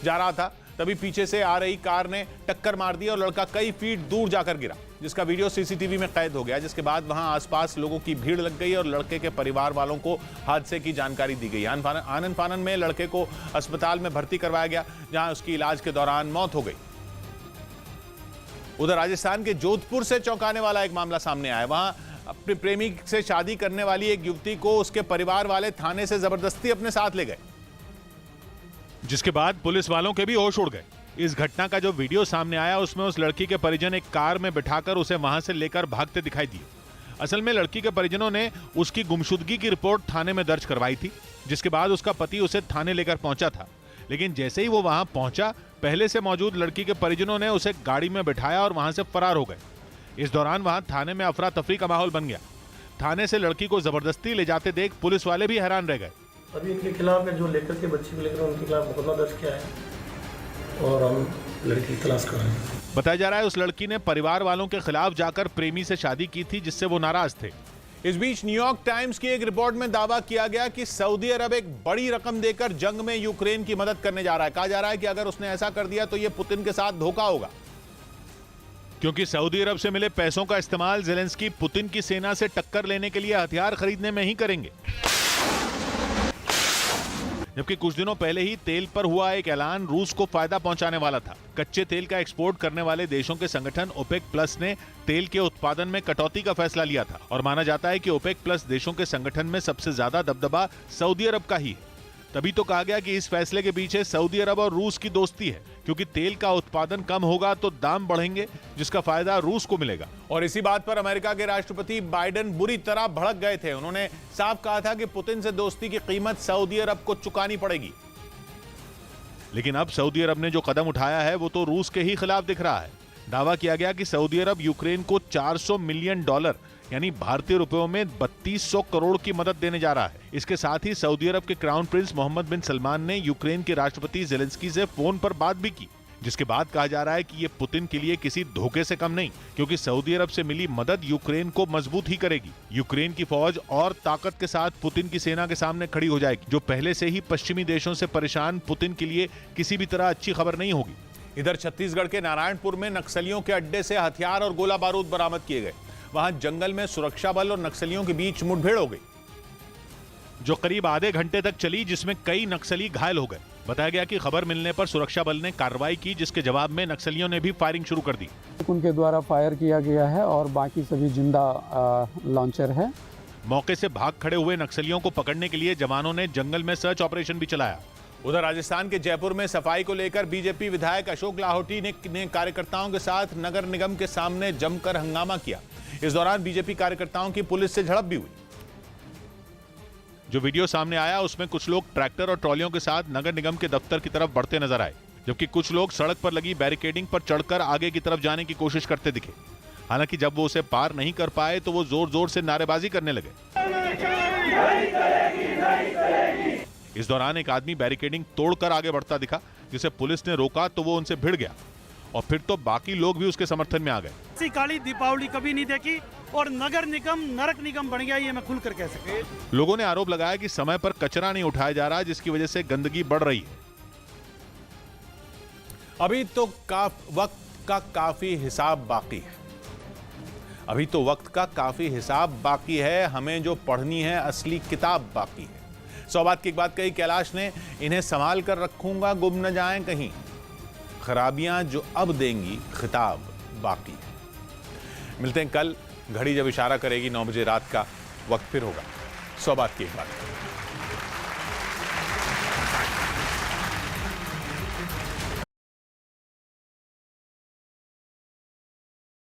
जा रहा था, तभी पीछे से आ रही कार ने टक्कर मार दी और लड़का कई फीट दूर जाकर गिरा, जिसका वीडियो सीसीटीवी में कैद हो गया। जिसके बाद वहां आसपास लोगों की भीड़ लग गई और लड़के के परिवार वालों को हादसे की जानकारी दी गई। आनन फानन में लड़के को अस्पताल में भर्ती करवाया गया, जहां उसकी इलाज के दौरान मौत हो गई। उधर राजस्थान के जोधपुर से चौंकाने वाला एक मामला सामने आया। वहां अपने प्रेमी से शादी करने वाली एक युवती को उसके परिवार वाले थाने से जबरदस्ती अपने साथ ले गए, जिसके बाद पुलिस वालों के भी होश उड़ गए। इस घटना का जो वीडियो सामने आया, उसमें उस लड़की के परिजन एक कार में बिठाकर उसे वहां से लेकर भागते दिखाई दिए। असल में लड़की के परिजनों ने उसकी गुमशुदगी की रिपोर्ट थाने में दर्ज करवाई थी, जिसके बाद उसका पति उसे थाने लेकर पहुंचा था। लेकिन जैसे ही वो वहां पहुंचा, पहले से मौजूद लड़की के परिजनों ने उसे गाड़ी में बिठाया और वहां से फरार हो गए। इस दौरान वहां थाने में अफरा तफरी का माहौल बन गया। थाने से लड़की को जबरदस्ती ले जाते देख पुलिस वाले भी हैरान रह गए। अभी इनके खिलाफ जो लेकर के बच्ची को लेकर उनके खिलाफ मुकदमा दर्ज किया है और हम लड़की की तलाश कर रहे हैं। बताया जा रहा है उस लड़की ने परिवार वालों के खिलाफ जाकर प्रेमी से शादी की थी, जिससे वो नाराज थे। इस बीच न्यूयॉर्क टाइम्स की एक रिपोर्ट में दावा किया गया कि सऊदी अरब एक बड़ी रकम देकर जंग में यूक्रेन की मदद करने जा रहा है। कहा जा रहा है कि अगर उसने ऐसा कर दिया तो यह पुतिन के साथ धोखा होगा, क्योंकि सऊदी अरब से मिले पैसों का इस्तेमाल ज़ेलेंस्की पुतिन की सेना से टक्कर लेने के लिए हथियार खरीदने में ही करेंगे। जबकि कुछ दिनों पहले ही तेल पर हुआ एक ऐलान रूस को फायदा पहुंचाने वाला था। कच्चे तेल का एक्सपोर्ट करने वाले देशों के संगठन ओपेक प्लस ने तेल के उत्पादन में कटौती का फैसला लिया था और माना जाता है कि ओपेक प्लस देशों के संगठन में सबसे ज्यादा दबदबा सऊदी अरब का ही है। तभी तो कहा गया कि इस फैसले के पीछे सऊदी अरब और रूस की दोस्ती है, क्योंकि तेल का उत्पादन कम होगा तो दाम बढ़ेंगे, जिसका फायदा रूस को मिलेगा। और इसी बात पर अमेरिका के राष्ट्रपति बाइडेन बुरी तरह भड़क गए थे। उन्होंने साफ कहा था कि पुतिन से दोस्ती की कीमत सऊदी अरब को चुकानी पड़ेगी। लेकिन अब सऊदी अरब ने जो कदम उठाया है वो तो रूस के ही खिलाफ दिख रहा है। दावा किया गया कि सऊदी अरब यूक्रेन को $400 मिलियन यानी भारतीय रुपयों में 3200 करोड़ की मदद देने जा रहा है। इसके साथ ही सऊदी अरब के क्राउन प्रिंस मोहम्मद बिन सलमान ने यूक्रेन के राष्ट्रपति जेलेंस्की से फोन पर बात भी की, जिसके बाद कहा जा रहा है कि ये पुतिन के लिए किसी धोखे से कम नहीं, क्योंकि सऊदी अरब से मिली मदद यूक्रेन को मजबूत ही करेगी। यूक्रेन की फौज और ताकत के साथ पुतिन की सेना के सामने खड़ी हो जाएगी, जो पहले से ही पश्चिमी देशों से परेशान पुतिन के लिए किसी भी तरह अच्छी खबर नहीं होगी। इधर छत्तीसगढ़ के नारायणपुर में नक्सलियों के अड्डे से हथियार और गोला बारूद बरामद किए गए। वहां जंगल में सुरक्षा बल और नक्सलियों के बीच मुठभेड़ हो गई, जो करीब आधे घंटे तक चली, जिसमें कई नक्सली घायल हो गए। बताया गया कि खबर मिलने पर सुरक्षा बल ने कार्रवाई की, जिसके जवाब में नक्सलियों ने भी फायरिंग शुरू कर दी। उनके द्वारा फायर किया गया है और बाकी सभी जिंदा लॉन्चर है। मौके से भाग खड़े हुए नक्सलियों को पकड़ने के लिए जवानों ने जंगल में सर्च ऑपरेशन भी चलाया। उधर राजस्थान के जयपुर में सफाई को लेकर बीजेपी विधायक अशोक लाहोटी ने कार्यकर्ताओं के साथ नगर निगम के सामने जमकर हंगामा किया। इस दौरान बीजेपी कार्यकर्ताओं की पुलिस से झड़प भी हुई। जो वीडियो सामने आया उसमें कुछ लोग ट्रैक्टर और ट्रॉलियों के साथ नगर निगम के दफ्तर की तरफ बढ़ते नजर आए, जबकि कुछ लोग सड़क पर लगी बैरिकेडिंग पर चढ़कर आगे की तरफ जाने की कोशिश करते दिखे। हालांकि जब वो उसे पार नहीं कर पाए तो वो जोर जोर से नारेबाजी करने लगे। इस दौरान एक आदमी बैरिकेडिंग तोड़कर आगे बढ़ता दिखा, जिसे पुलिस ने रोका तो वो उनसे भिड़ गया और फिर तो बाकी लोग भी उसके समर्थन में आ गए। ऐसी काली दीपावली कभी नहीं देखी और नगर निगम नरक निगम बन गया, ये मैं खुलकर कह सकता। लोगों ने आरोप लगाया कि समय पर कचरा नहीं उठाया जा रहा, जिसकी वजह से गंदगी बढ़ रही है। अभी तो वक्त का काफी हिसाब बाकी है। अभी तो वक्त का काफी हिसाब बाकी है। हमें जो पढ़नी है असली किताब बाकी है। 100 बात की एक बात कही कैलाश ने, इन्हें संभाल कर रखूंगा, गुम न जाएं कहीं। खराबियां जो अब देंगी खिताब बाकी है। मिलते हैं कल, घड़ी जब इशारा करेगी 9 बजे रात का। वक्त फिर होगा 100 बात की एक बात।